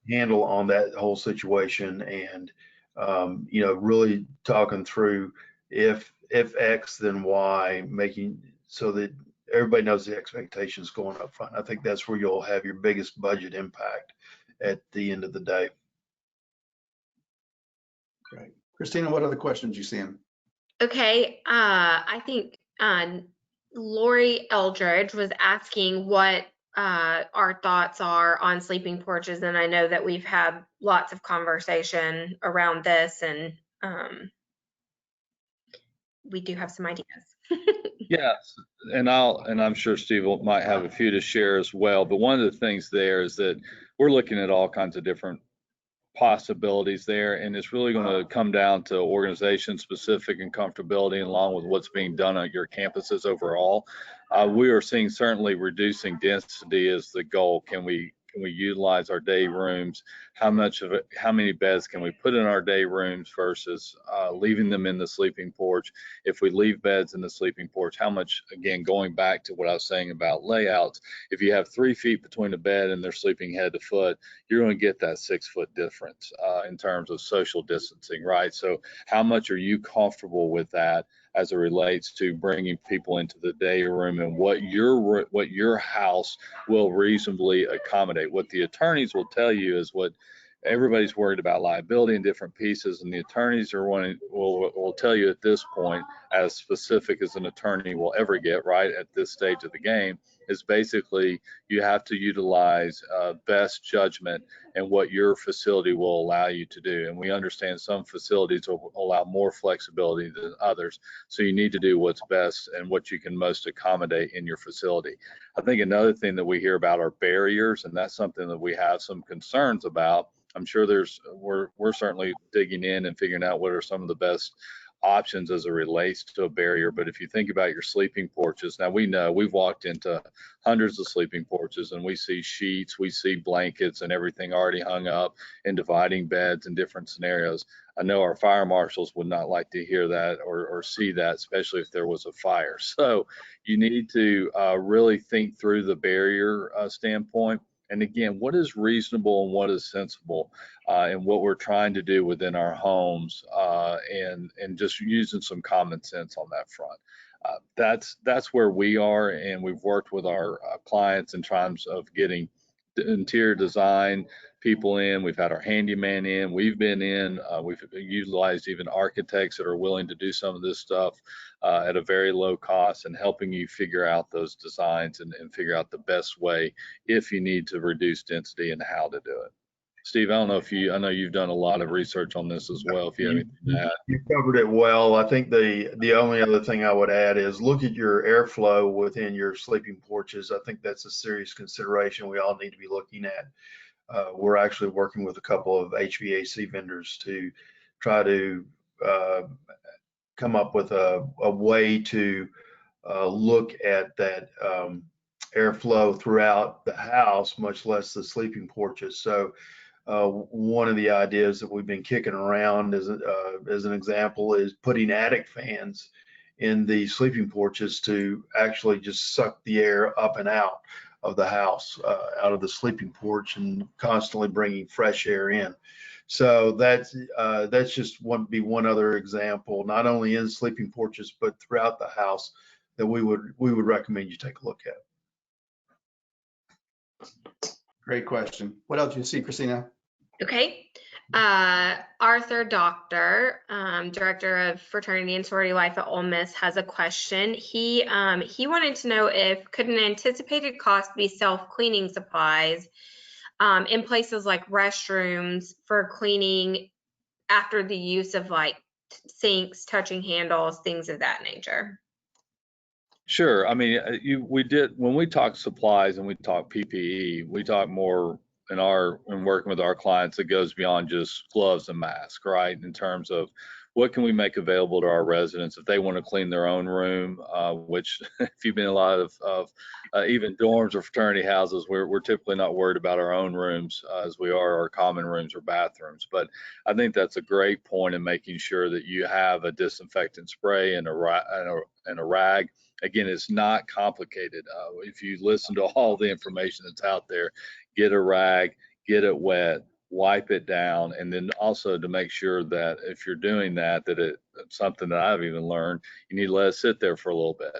handle on that whole situation, and really talking through if X, then Y, making so that everybody knows the expectations going up front. I think that's where you'll have your biggest budget impact at the end of the day. Great. Christina, what other questions you seeing? Okay, I think Lori Eldridge was asking what our thoughts are on sleeping porches, and I know that we've had lots of conversation around this, and we do have some ideas. Yes, and I'm sure Steve might have a few to share as well. But one of the things there is that we're looking at all kinds of different possibilities there, and it's really going to come down to organization specific and comfortability, along with what's being done at your campuses overall. We are seeing certainly reducing density is the goal. Can we utilize our day rooms? How much of it, how many beds can we put in our day rooms versus leaving them in the sleeping porch? If we leave beds in the sleeping porch, how much, again, going back to what I was saying about layouts, if you have 3 feet between the bed and they're sleeping head to foot, you're going to get that 6-foot difference in terms of social distancing, right? So how much are you comfortable with that as it relates to bringing people into the day room, and what your house will reasonably accommodate? What the attorneys will tell you is what everybody's worried about, liability in different pieces, and the attorneys are will tell you at this point, as specific as an attorney will ever get right at this stage of the game, is basically you have to utilize best judgment and what your facility will allow you to do. And we understand some facilities will allow more flexibility than others. So you need to do what's best and what you can most accommodate in your facility. I think another thing that we hear about are barriers, and that's something that we have some concerns about. I'm sure we're certainly digging in and figuring out what are some of the best options as it relates to a barrier. But if you think about your sleeping porches, now we know we've walked into hundreds of sleeping porches and we see sheets, we see blankets and everything already hung up and dividing beds in different scenarios. I know our fire marshals would not like to hear that or see that, especially if there was a fire. So you need to really think through the barrier standpoint. And again, what is reasonable and what is sensible, and what we're trying to do within our homes, and just using some common sense on that front. That's where we are, and we've worked with our clients in terms of getting the interior design people in. We've had our handyman in. We've been in. We've utilized even architects that are willing to do some of this stuff at a very low cost, and helping you figure out those designs and figure out the best way if you need to reduce density and how to do it. Steve, I don't know if I know you've done a lot of research on this as well. If you have anything to add. You covered it well. I think the only other thing I would add is look at your airflow within your sleeping porches. I think that's a serious consideration we all need to be looking at. We're actually working with a couple of HVAC vendors to try to come up with a way to look at that airflow throughout the house, much less the sleeping porches. So one of the ideas that we've been kicking around as an example is putting attic fans in the sleeping porches to actually just suck the air up and out of the house, out of the sleeping porch, and constantly bringing fresh air in. So that's just one other example, not only in sleeping porches but throughout the house, that we would recommend you take a look at. Great question. What else do you see, Christina? Okay. Arthur Doctor, Director of Fraternity and Sorority Life at Ole Miss, has a question. He wanted to know if could an anticipated cost be self-cleaning supplies in places like restrooms for cleaning after the use of like sinks, touching handles, things of that nature. Sure. I mean, we did, when we talk supplies and we talk PPE, we talk more in working with our clients, it goes beyond just gloves and masks, right? In terms of what can we make available to our residents if they want to clean their own room, which if you've been in a lot of even dorms or fraternity houses, we're typically not worried about our own rooms as we are our common rooms or bathrooms. But I think that's a great point in making sure that you have a disinfectant spray and a rag. Again, it's not complicated. If you listen to all the information that's out there, get a rag, get it wet, wipe it down, and then also to make sure that if you're doing that, it's something that I've even learned, you need to let it sit there for a little bit.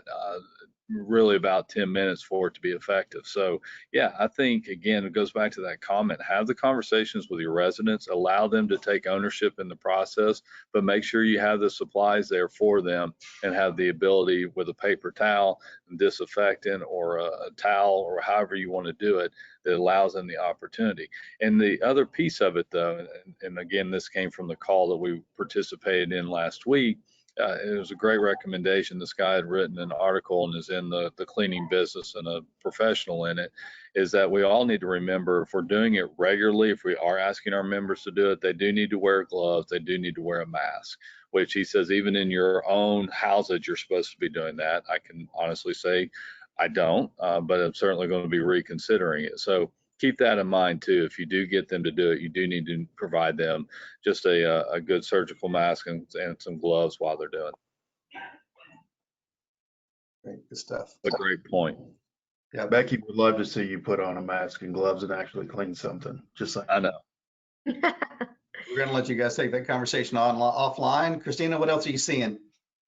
really about 10 minutes for it to be effective. So yeah, I think again, it goes back to that comment, have the conversations with your residents, allow them to take ownership in the process, but make sure you have the supplies there for them and have the ability with a paper towel, disinfectant, or a towel, or however you want to do it, that allows them the opportunity. And the other piece of it though, and again, this came from the call that we participated in last week, it was a great recommendation. This guy had written an article and is in the cleaning business and a professional in it, is that we all need to remember, if we're doing it regularly, if we are asking our members to do it, they do need to wear gloves, they do need to wear a mask, which he says even in your own houses, you're supposed to be doing that. I can honestly say I don't, but I'm certainly going to be reconsidering it. So keep that in mind too. If you do get them to do it, you do need to provide them just a good surgical mask and some gloves while they're doing it. Great, good stuff. A great point. Yeah, Becky would love to see you put on a mask and gloves and actually clean something. Just like I know. We're going to let you guys take that conversation on offline. Christina, what else are you seeing?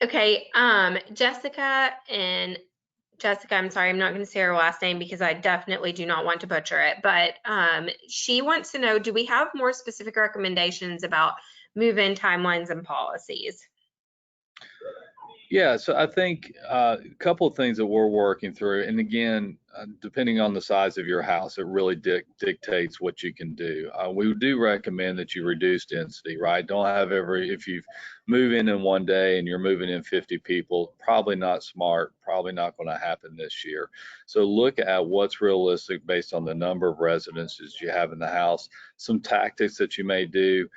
Okay, Jessica, I'm sorry, I'm not going to say her last name because I definitely do not want to butcher it, but she wants to know, do we have more specific recommendations about move-in timelines and policies? Yeah, so I think a couple of things that we're working through, and again, depending on the size of your house, it really dictates what you can do. We do recommend that you reduce density, right? Don't have if you move in one day and you're moving in 50 people, probably not smart, probably not going to happen this year. So look at what's realistic based on the number of residences you have in the house, some tactics that you may do.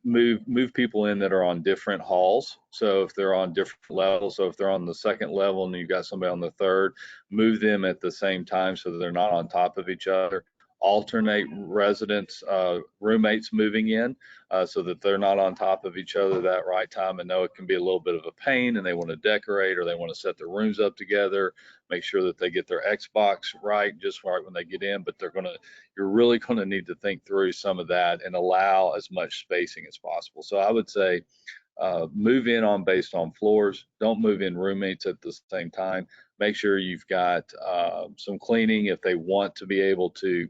Move people in that are on different halls. So if they're on different levels, so if they're on the second level and you've got somebody on the third, move them at the same time so that they're not on top of each other. Alternate residents, roommates moving in so that they're not on top of each other that right time. And know it can be a little bit of a pain and they want to decorate or they want to set their rooms up together, make sure that they get their Xbox right just right when they get in, but you're really going to need to think through some of that and allow as much spacing as possible. So I would say move in based on floors. Don't move in roommates at the same time. Make sure you've got some cleaning if they want to be able to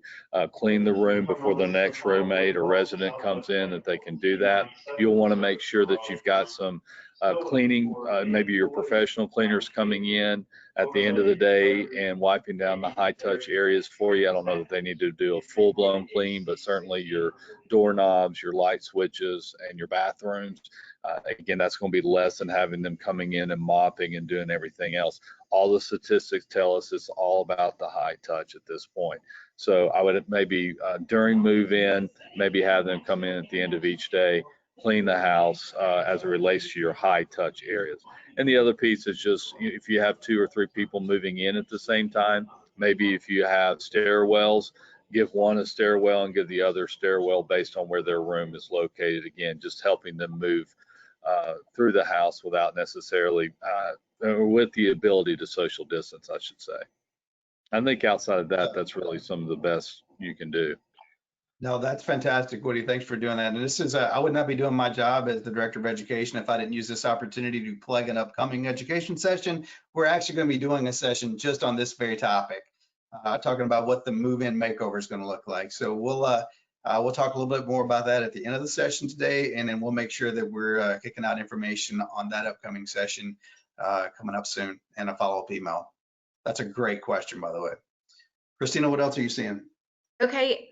clean the room before the next roommate or resident comes in, that they can do that. You'll want to make sure that you've got some cleaning, maybe your professional cleaners coming in at the end of the day and wiping down the high touch areas for you. I don't know that they need to do a full blown clean, but certainly your doorknobs, your light switches, and your bathrooms. Again, that's going to be less than having them coming in and mopping and doing everything else. All the statistics tell us it's all about the high touch at this point. So I would maybe during move in, maybe have them come in at the end of each day, clean the house as it relates to your high touch areas. And the other piece is just if you have 2 or 3 people moving in at the same time, maybe if you have stairwells, give one a stairwell and give the other stairwell based on where their room is located. Again, just helping them move through the house without necessarily, or with the ability to social distance, I should say. I think outside of that, that's really some of the best you can do. No, that's fantastic, Woody. Thanks for doing that. And this is, I would not be doing my job as the Director of Education if I didn't use this opportunity to plug an upcoming education session. We're actually going to be doing a session just on this very topic, talking about what the move-in makeover is going to look like. So we'll talk a little bit more about that at the end of the session today, and then we'll make sure that we're kicking out information on that upcoming session coming up soon and a follow-up email. That's a great question, by the way. Christina, what else are you seeing? Okay,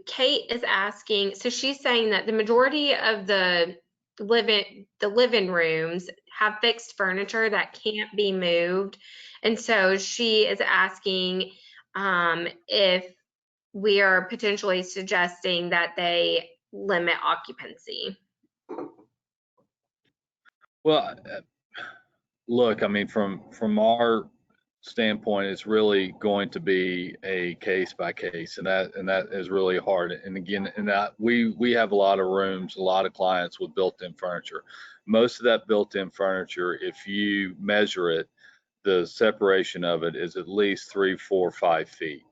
Kate is asking, so she's saying that the majority of the living rooms have fixed furniture that can't be moved. And so she is asking if we are potentially suggesting that they limit occupancy. Well, look, I mean, from our standpoint, it's really going to be a case by case, and that is really hard. And again, that we have a lot of rooms, a lot of clients with built-in furniture. Most of that built-in furniture, if you measure it, the separation of it is at least 3, 4, 5 feet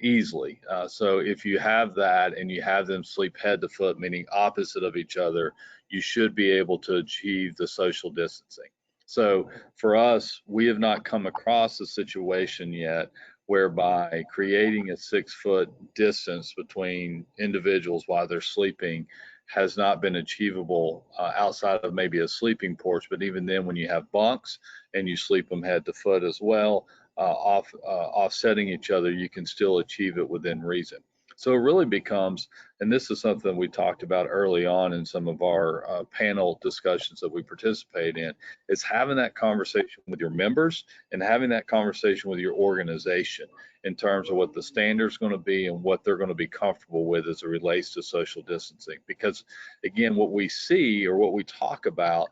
easily. So if you have that and you have them sleep head to foot, meaning opposite of each other, you should be able to achieve the social distancing. So for us, we have not come across a situation yet whereby creating a 6-foot distance between individuals while they're sleeping has not been achievable outside of maybe a sleeping porch. But even then, when you have bunks and you sleep them head to foot as well, offsetting each other, you can still achieve it within reason. So it really becomes, and this is something we talked about early on in some of our panel discussions that we participate in, is having that conversation with your members and having that conversation with your organization in terms of what the standard is going to be and what they're going to be comfortable with as it relates to social distancing. Because again, what we see or what we talk about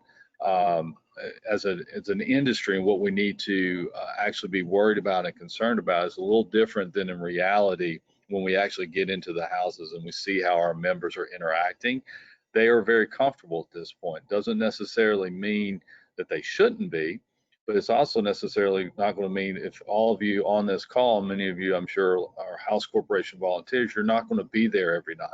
as an industry and what we need to actually be worried about and concerned about is a little different than in reality. When we actually get into the houses and we see how our members are interacting, they are very comfortable at this point. Doesn't necessarily mean that they shouldn't be, but it's also necessarily not going to mean, if all of you on this call, many of you I'm sure are House Corporation volunteers, you're not going to be there every night.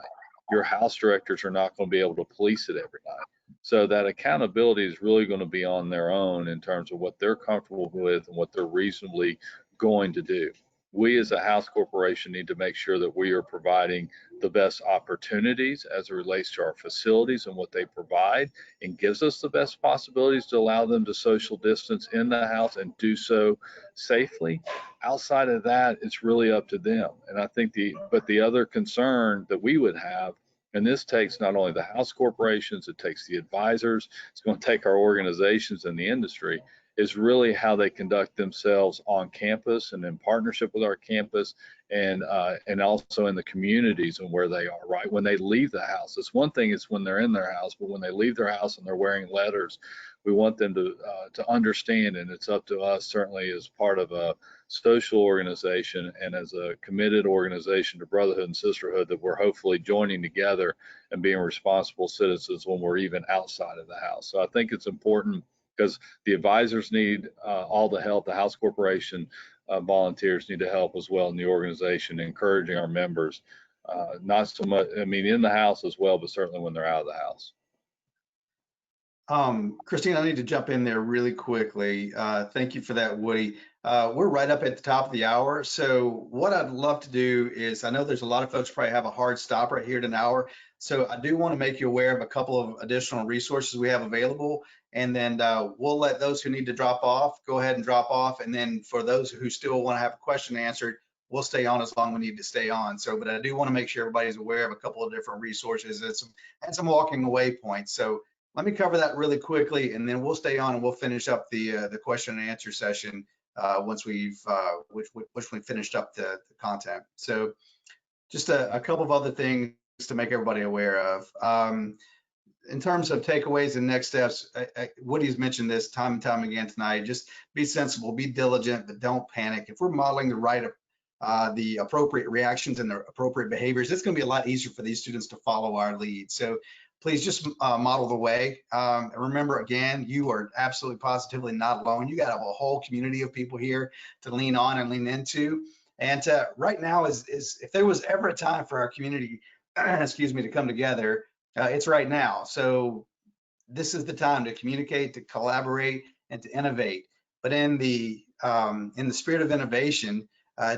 Your house directors are not going to be able to police it every night. So that accountability is really going to be on their own in terms of what they're comfortable with and what they're reasonably going to do. We as a House Corporation need to make sure that we are providing the best opportunities as it relates to our facilities and what they provide, and gives us the best possibilities to allow them to social distance in the house and do so safely. Outside of that, it's really up to them. And I think the other concern that we would have, and this takes not only the House corporations, it takes the advisors, it's going to take our organizations and the industry, is really how they conduct themselves on campus and in partnership with our campus, and also in the communities and where they are, right? When they leave the house, it's one thing is when they're in their house, but when they leave their house and they're wearing letters, we want them to understand, and it's up to us certainly as part of a social organization and as a committed organization to brotherhood and sisterhood, that we're hopefully joining together and being responsible citizens when we're even outside of the house. So I think it's important, because the advisors need all the help. The House Corporation volunteers need to help as well in the organization, encouraging our members, not so much, I mean, in the house as well, but certainly when they're out of the house. Christine, I need to jump in there really quickly. Thank you for that, Woody. We're right up at the top of the hour. So what I'd love to do is, I know there's a lot of folks probably have a hard stop right here at an hour. So I do want to make you aware of a couple of additional resources we have available. And then we'll let those who need to drop off, go ahead and drop off. And then for those who still want to have a question answered, we'll stay on as long as we need to stay on. So, but I do want to make sure everybody's aware of a couple of different resources and some walking away points. So let me cover that really quickly, and then we'll stay on and we'll finish up the question and answer session once we've finished up the content. So just a couple of other things to make everybody aware of. In terms of takeaways and next steps, Woody's mentioned this time and time again tonight. Just be sensible, be diligent, but don't panic. If we're modeling the appropriate reactions and the appropriate behaviors, it's going to be a lot easier for these students to follow our lead. So please just model the way. And remember, again, you are absolutely positively not alone. You got to have a whole community of people here to lean on and lean into. And right now is if there was ever a time for our community, excuse me, to come together, it's right now. So this is the time to communicate, to collaborate, and to innovate. But in the spirit of innovation,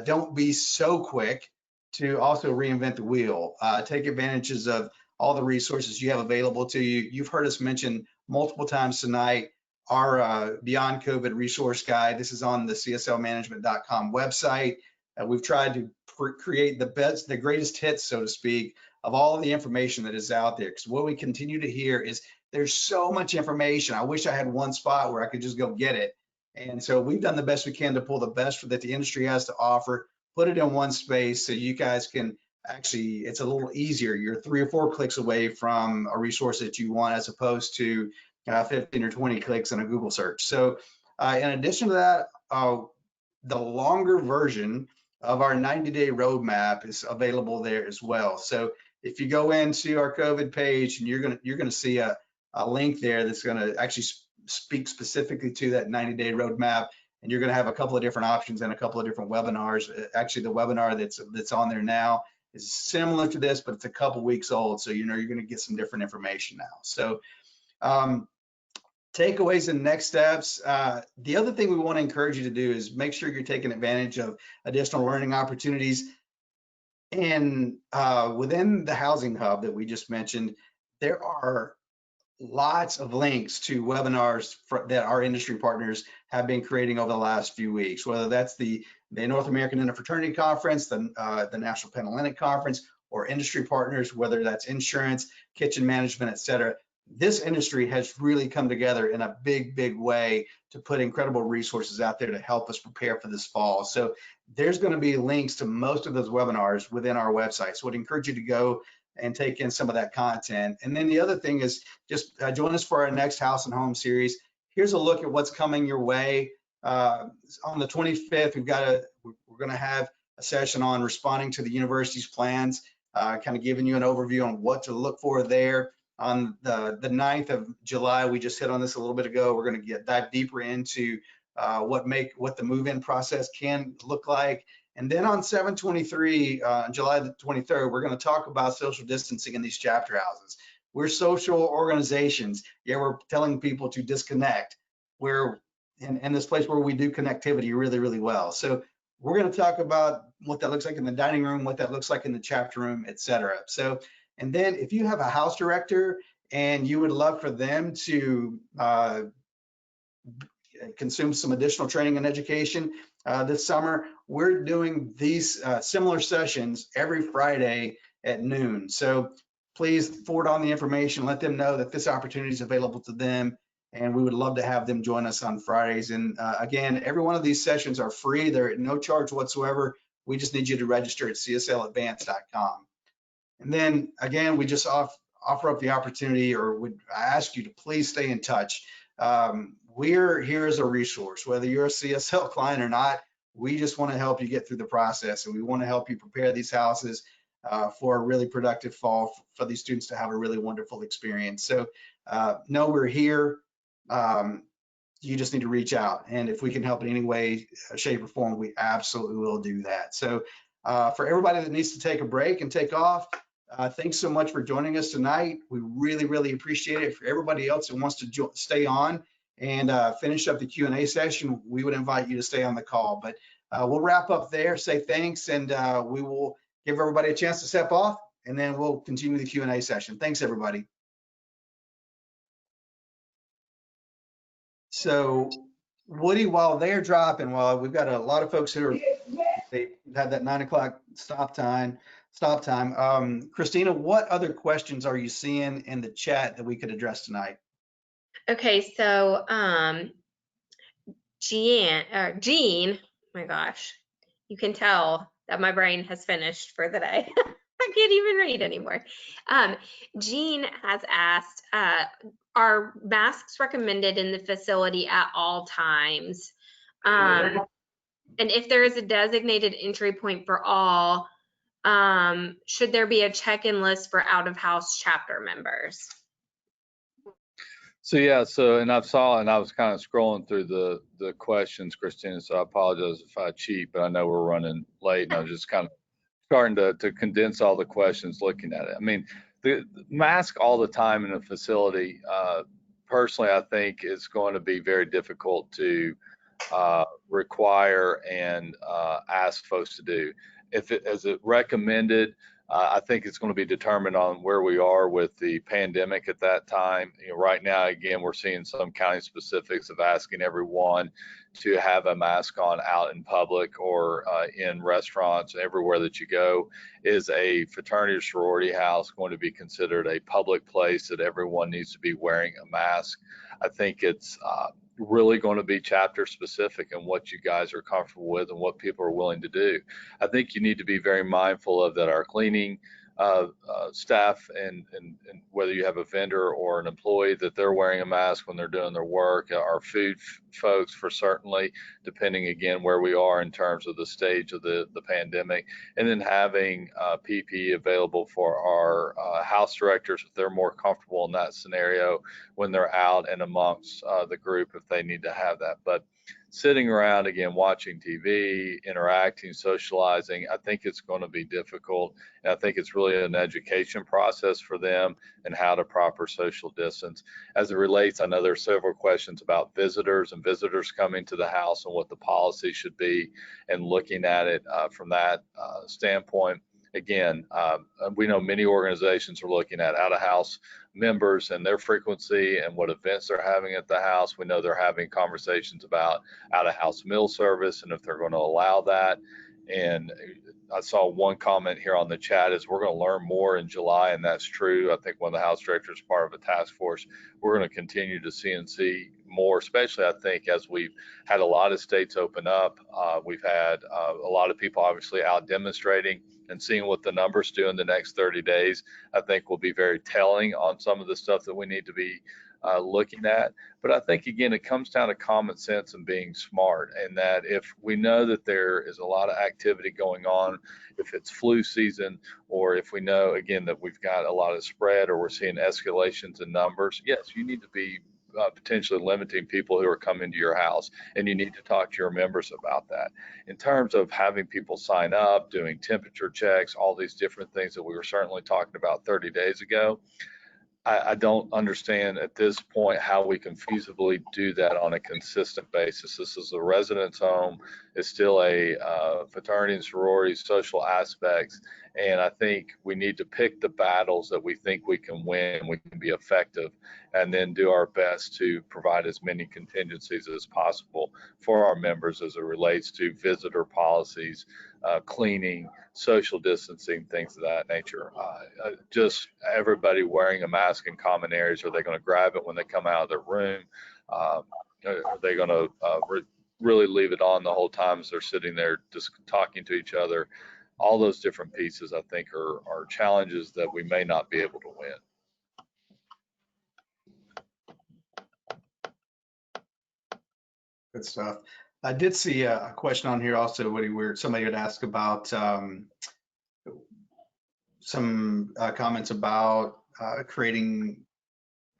don't be so quick to also reinvent the wheel. Take advantages of all the resources you have available to you. You've heard us mention multiple times tonight our Beyond COVID resource guide. This is on the CSLmanagement.com website. We've tried to create the greatest hits, so to speak, of all of the information that is out there. Because what we continue to hear is there's so much information. I wish I had one spot where I could just go get it. And so we've done the best we can to pull the best that the industry has to offer, put it in one space so you guys can actually, it's a little easier. You're 3 or 4 clicks away from a resource that you want, as opposed to 15 or 20 clicks in a Google search. So in addition to that, the longer version of our 90-day roadmap is available there as well. So if you go into our COVID page, and you're gonna see a link there that's gonna actually speak specifically to that 90-day roadmap, and you're gonna have a couple of different options and a couple of different webinars. Actually, the webinar that's on there now is similar to this, but it's a couple weeks old, so you know you're gonna get some different information now. So takeaways and next steps. The other thing we want to encourage you to do is make sure you're taking advantage of additional learning opportunities. And within the Housing Hub that we just mentioned, there are lots of links to webinars that our industry partners have been creating over the last few weeks, whether that's the North American Interfraternity Conference, the National Panhellenic Conference, or industry partners, whether that's insurance, kitchen management, et cetera. This industry has really come together in a big, big way to put incredible resources out there to help us prepare for this fall. So there's going to be links to most of those webinars within our website. So I'd encourage you to go and take in some of that content. And then the other thing is just join us for our next House and Home series. Here's a look at what's coming your way. On the 25th, we're going to have a session on responding to the university's plans, kind of giving you an overview on what to look for there. On the 9th of July, we just hit on this a little bit ago. We're going to dive deeper into what the move-in process can look like. And then on 7/23, July the 23rd, we're going to talk about social distancing in these chapter houses. We're social organizations. Yeah, we're telling people to disconnect. We're in this place where we do connectivity really, really well. So we're going to talk about what that looks like in the dining room, what that looks like in the chapter room, et cetera. So, and then if you have a house director and you would love for them to consume some additional training and education this summer, we're doing these similar sessions every Friday at noon. So please forward on the information, let them know that this opportunity is available to them, and we would love to have them join us on Fridays. And again, every one of these sessions are free. They're at no charge whatsoever. We just need you to register at csladvance.com. And then again, we just offer up the opportunity, or would ask you to please stay in touch. We're here as a resource, whether you're a CSL client or not. We just want to help you get through the process, and we want to help you prepare these houses for a really productive fall for these students to have a really wonderful experience. So know we're here. You just need to reach out, and if we can help in any way, shape, or form, we absolutely will do that. So for everybody that needs to take a break and take off, thanks so much for joining us tonight. We really, really appreciate it. For everybody else that wants to stay on and finish up the Q&A session, we would invite you to stay on the call. But we'll wrap up there, say thanks, and we will give everybody a chance to step off, and then we'll continue the Q&A session. Thanks, everybody. So Woody, while they're dropping, while we've got a lot of folks who they have that 9 o'clock stop time. Christina, what other questions are you seeing in the chat that we could address tonight? Okay, so Jean, my gosh, you can tell that my brain has finished for the day. I can't even read anymore. Jean has asked, are masks recommended in the facility at all times? And if there is a designated entry point for all, should there be a check-in list for out-of-house chapter members? So yeah, and I was kind of scrolling through the questions, Christina, so I apologize if I cheat, but I know we're running late, and I was just kind of starting to condense all the questions looking at it. I mean, the mask all the time in a facility, personally, I think is going to be very difficult to require and ask folks to do. Is it recommended? I think it's going to be determined on where we are with the pandemic at that time. Right now, again, we're seeing some county specifics of asking everyone to have a mask on out in public or in restaurants, everywhere that you go. Is a fraternity or sorority house going to be considered a public place that everyone needs to be wearing a mask? I think it's really going to be chapter specific and what you guys are comfortable with and what people are willing to do. I think you need to be very mindful of that. Our cleaning staff and whether you have a vendor or an employee, that they're wearing a mask when they're doing their work. Our food folks, for certainly, depending again where we are in terms of the stage of the pandemic, and then having PPE available for our house directors if they're more comfortable in that scenario when they're out and amongst the group if they need to have that. But sitting around again, watching TV, interacting, socializing, I think it's going to be difficult. And I think it's really an education process for them and how to proper social distance. As it relates, I know there's several questions about visitors and visitors coming to the house and what the policy should be, and looking at it from that standpoint. Again, we know many organizations are looking at out-of-house members and their frequency and what events they're having at the house. We know they're having conversations about out-of-house meal service and if they're going to allow that. And I saw one comment here on the chat is we're going to learn more in July, and that's true. I think when the House Director is part of a task force, we're going to continue to see and see more, especially I think as we've had a lot of states open up. We've had a lot of people obviously out demonstrating, and seeing what the numbers do in the next 30 days, I think will be very telling on some of the stuff that we need to be looking at. But I think, again, it comes down to common sense and being smart, and that if we know that there is a lot of activity going on, if it's flu season, or if we know, again, that we've got a lot of spread or we're seeing escalations in numbers, yes, you need to be potentially limiting people who are coming to your house, and you need to talk to your members about that. In terms of having people sign up, doing temperature checks, all these different things that we were certainly talking about 30 days ago, I don't understand at this point how we can feasibly do that on a consistent basis. This is a residence home. It's still a fraternity and sorority social aspects. And I think we need to pick the battles that we think we can win, we can be effective, and then do our best to provide as many contingencies as possible for our members as it relates to visitor policies, cleaning, social distancing, things of that nature. Just everybody wearing a mask in common areas. Are they going to grab it when they come out of their room? Are they going to really leave it on the whole time as they're sitting there just talking to each other? All those different pieces, I think, are challenges that we may not be able to win. Good stuff. I did see a question on here also, Woody, where somebody had asked about some comments about creating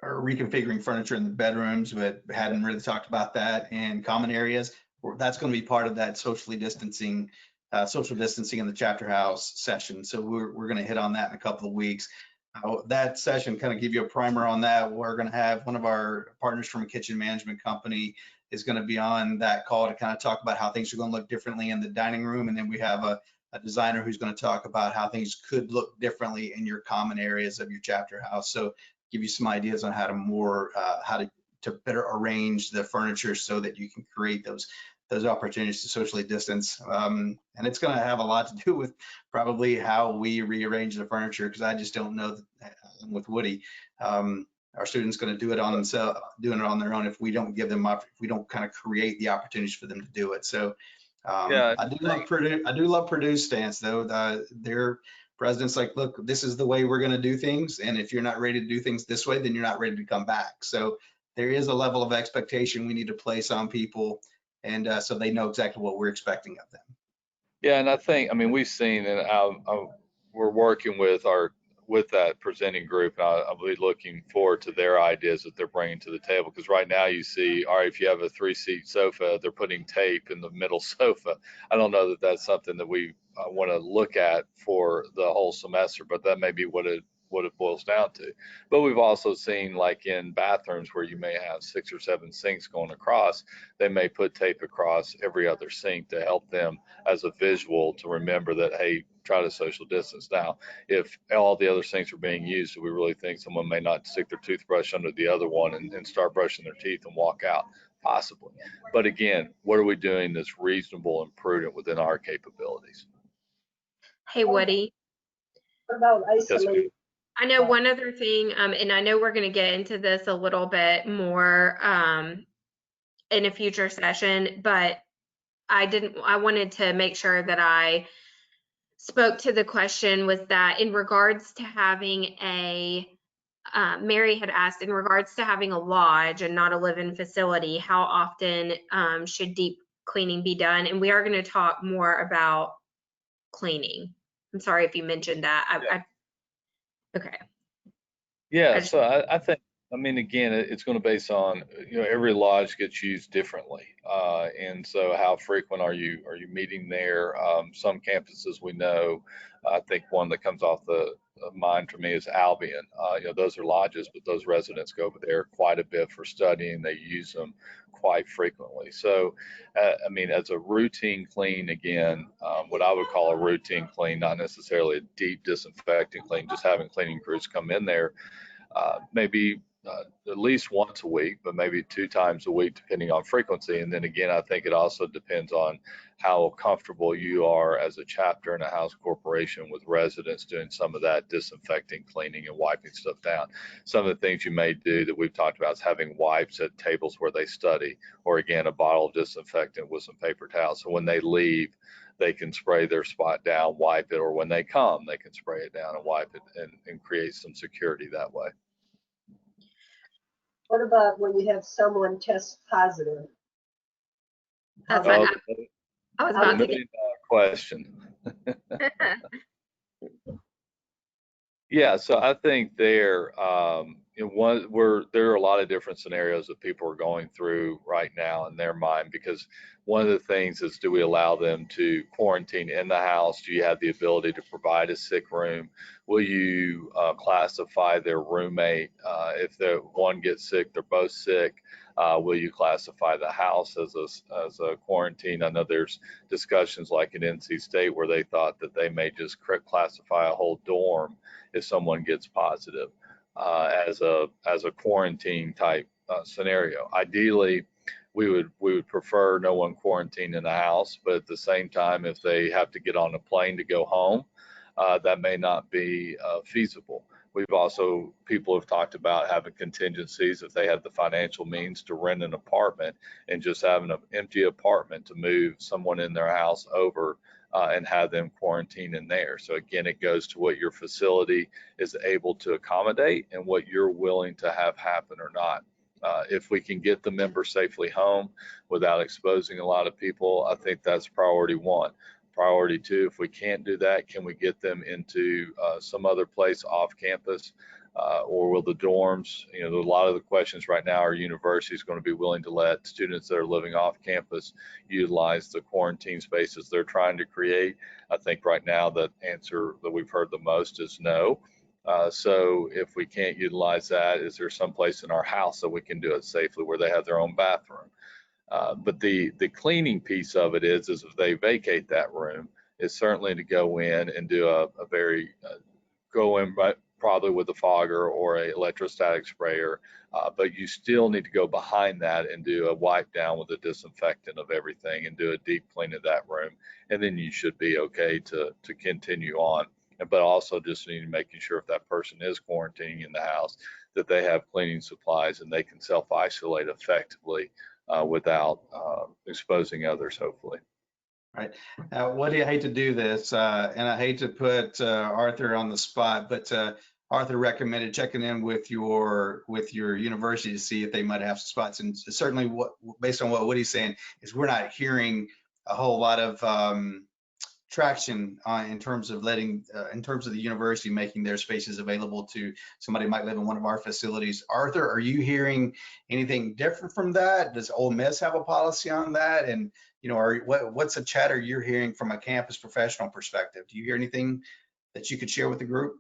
or reconfiguring furniture in the bedrooms, but hadn't really talked about that in common areas. That's going to be part of that social distancing in the chapter house session. So we're going to hit on that in a couple of weeks. That session, kind of give you a primer on that. We're going to have one of our partners from a kitchen management company is going to be on that call to kind of talk about how things are going to look differently in the dining room. And then we have a designer who's going to talk about how things could look differently in your common areas of your chapter house. So give you some ideas on how to better arrange the furniture so that you can create those opportunities to socially distance. And it's going to have a lot to do with probably how we rearrange the furniture, because I just don't know that, with Woody, our students going to do it on themselves, doing it on their own if we don't give them if we don't kind of create the opportunities for them to do it. So Yeah, I do love Purdue's stance though. Their president's like, look, this is the way we're going to do things, and if you're not ready to do things this way, then you're not ready to come back. So there is a level of expectation we need to place on people, and so they know exactly what we're expecting of them. yeah, and I think, I mean, we've seen, and we're working with that presenting group, and I'll be looking forward to their ideas that they're bringing to the table. Because right now you see, all right, if you have a 3-seat sofa, they're putting tape in the middle sofa. I don't know that that's something that we want to look at for the whole semester, but that may be what it boils down to. But we've also seen, like in bathrooms where you may have 6 or 7 sinks going across, they may put tape across every other sink to help them as a visual to remember that, hey, try to social distance. Now, if all the other sinks are being used, we really think someone may not stick their toothbrush under the other one and start brushing their teeth and walk out, possibly. But again, what are we doing that's reasonable and prudent within our capabilities? Hey, Woody. Yes, ma'am. I know one other thing, and I know we're going to get into this a little bit more in a future session, but I wanted to make sure that I spoke to the question, was that in regards to having Mary had asked, in regards to having a lodge and not a live-in facility, how often should deep cleaning be done? And we are going to talk more about cleaning. I'm sorry if you mentioned that. Okay. Yeah, so I think I mean, again, it's going to base on, every lodge gets used differently. And so how frequent are you meeting there? Some campuses we know, I think one that comes off the mind for me is Albion. Those are lodges, but those residents go over there quite a bit for studying. They use them quite frequently. So, I mean, as a routine clean, again, what I would call a routine clean, not necessarily a deep disinfecting clean, just having cleaning crews come in there maybe at least once a week, but maybe 2 times a week, depending on frequency. And then again, I think it also depends on how comfortable you are as a chapter in a house corporation with residents doing some of that disinfecting, cleaning, and wiping stuff down. Some of the things you may do that we've talked about is having wipes at tables where they study, or again, a bottle of disinfectant with some paper towels. So when they leave, they can spray their spot down, wipe it, or when they come, they can spray it down and wipe it and create some security that way. What about when you have someone test positive? That's Oh, what I was the about to million dollar question. get. Yeah, so I think there, there are a lot of different scenarios that people are going through right now in their mind, because one of the things is, do we allow them to quarantine in the house? Do you have the ability to provide a sick room? Will you classify their roommate? If the one gets sick, they're both sick. Will you classify the house as a quarantine? I know there's discussions like at NC State where they thought that they may just classify a whole dorm if someone gets positive as a quarantine type scenario. Ideally, we would prefer no one quarantine in the house, but at the same time, if they have to get on a plane to go home, that may not be feasible. People have talked about having contingencies if they have the financial means to rent an apartment and just having an empty apartment to move someone in their house over and have them quarantine in there. So again, it goes to what your facility is able to accommodate and what you're willing to have happen or not. If we can get the member safely home without exposing a lot of people, I think that's priority one. Priority two, if we can't do that, can we get them into some other place off campus? Or will the dorms, a lot of the questions right now are universities going to be willing to let students that are living off campus utilize the quarantine spaces they're trying to create? I think right now the answer that we've heard the most is no. So if we can't utilize that, is there some place in our house that we can do it safely where they have their own bathroom? But the cleaning piece of it is if they vacate that room, is certainly to go in and do a very go in probably with a fogger or a electrostatic sprayer, but you still need to go behind that and do a wipe down with a disinfectant of everything and do a deep clean of that room, and then you should be okay to continue on. But also just need to making sure if that person is quarantining in the house that they have cleaning supplies and they can self-isolate effectively without exposing others, hopefully. Right. Woody, I hate to do this, and I hate to put Arthur on the spot, but Arthur recommended checking in with your university to see if they might have some spots. And certainly, based on what Woody's saying, is we're not hearing a whole lot of traction in terms of the university making their spaces available to somebody who might live in one of our facilities. Arthur, are you hearing anything different from that? Does Ole Miss have a policy on that? And what's the chatter you're hearing from a campus professional perspective? Do you hear anything that you could share with the group?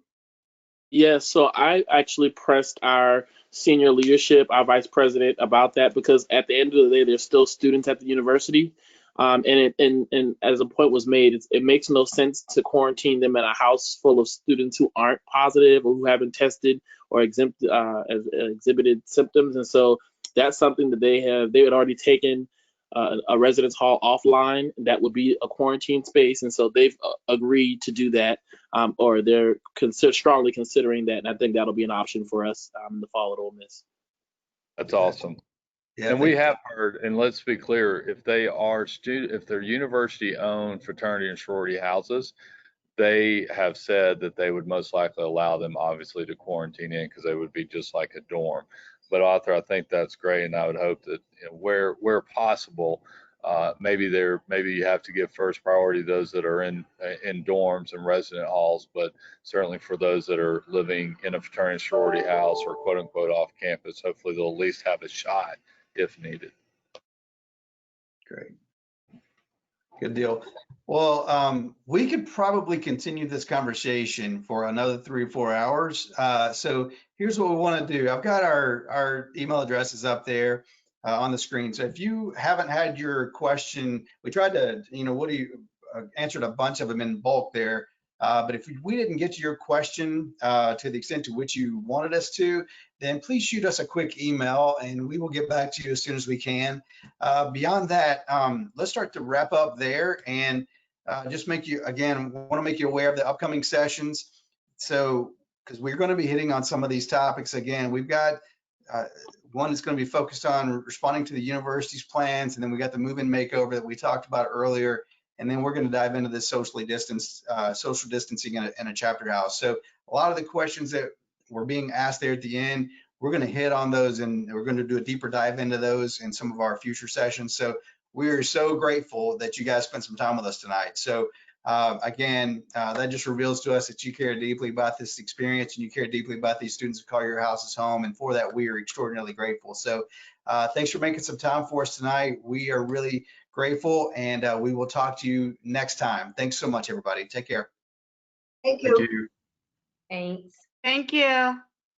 Yeah, so I actually pressed our senior leadership, our vice president, about that, because at the end of the day, there's still students at the university. And as a point was made, it makes no sense to quarantine them in a house full of students who aren't positive or who haven't tested or exhibited symptoms. And so that's something that they had already taken a residence hall offline. That would be a quarantine space. And so they've agreed to do that, or they're strongly considering that. And I think that'll be an option for us in the fall at Ole Miss. That's awesome. Yeah, and we have heard, and let's be clear, if they're university-owned fraternity and sorority houses, they have said that they would most likely allow them, obviously, to quarantine in because they would be just like a dorm. But Arthur, I think that's great, and I would hope that where possible, maybe you have to give first priority to those that are in dorms and resident halls, but certainly for those that are living in a fraternity sorority house or quote unquote off campus, hopefully they'll at least have a shot if needed. Great. Good deal. Well, we could probably continue this conversation for another 3 or 4 hours. So here's what we want to do. I've got our email addresses up there on the screen. So if you haven't had your question, we tried to, answered a bunch of them in bulk there. But if we didn't get to your question to the extent to which you wanted us to, then please shoot us a quick email and we will get back to you as soon as we can. Beyond that, let's start to wrap up there and just want to make you aware of the upcoming sessions. So, because we're going to be hitting on some of these topics again, we've got one that's going to be focused on responding to the university's plans, and then we got the move-in makeover that we talked about earlier. And then we're going to dive into this social distancing in a chapter house. So a lot of the questions that were being asked there at the end, we're going to hit on those, and we're going to do a deeper dive into those in some of our future sessions. So we are so grateful that you guys spent some time with us tonight. So again, that just reveals to us that you care deeply about this experience and you care deeply about these students who call your houses home. And for that, we are extraordinarily grateful. So thanks for making some time for us tonight. We are really grateful, and we will talk to you next time. Thanks so much, everybody. Take care. Thank you. Thank you. Thanks. Thank you.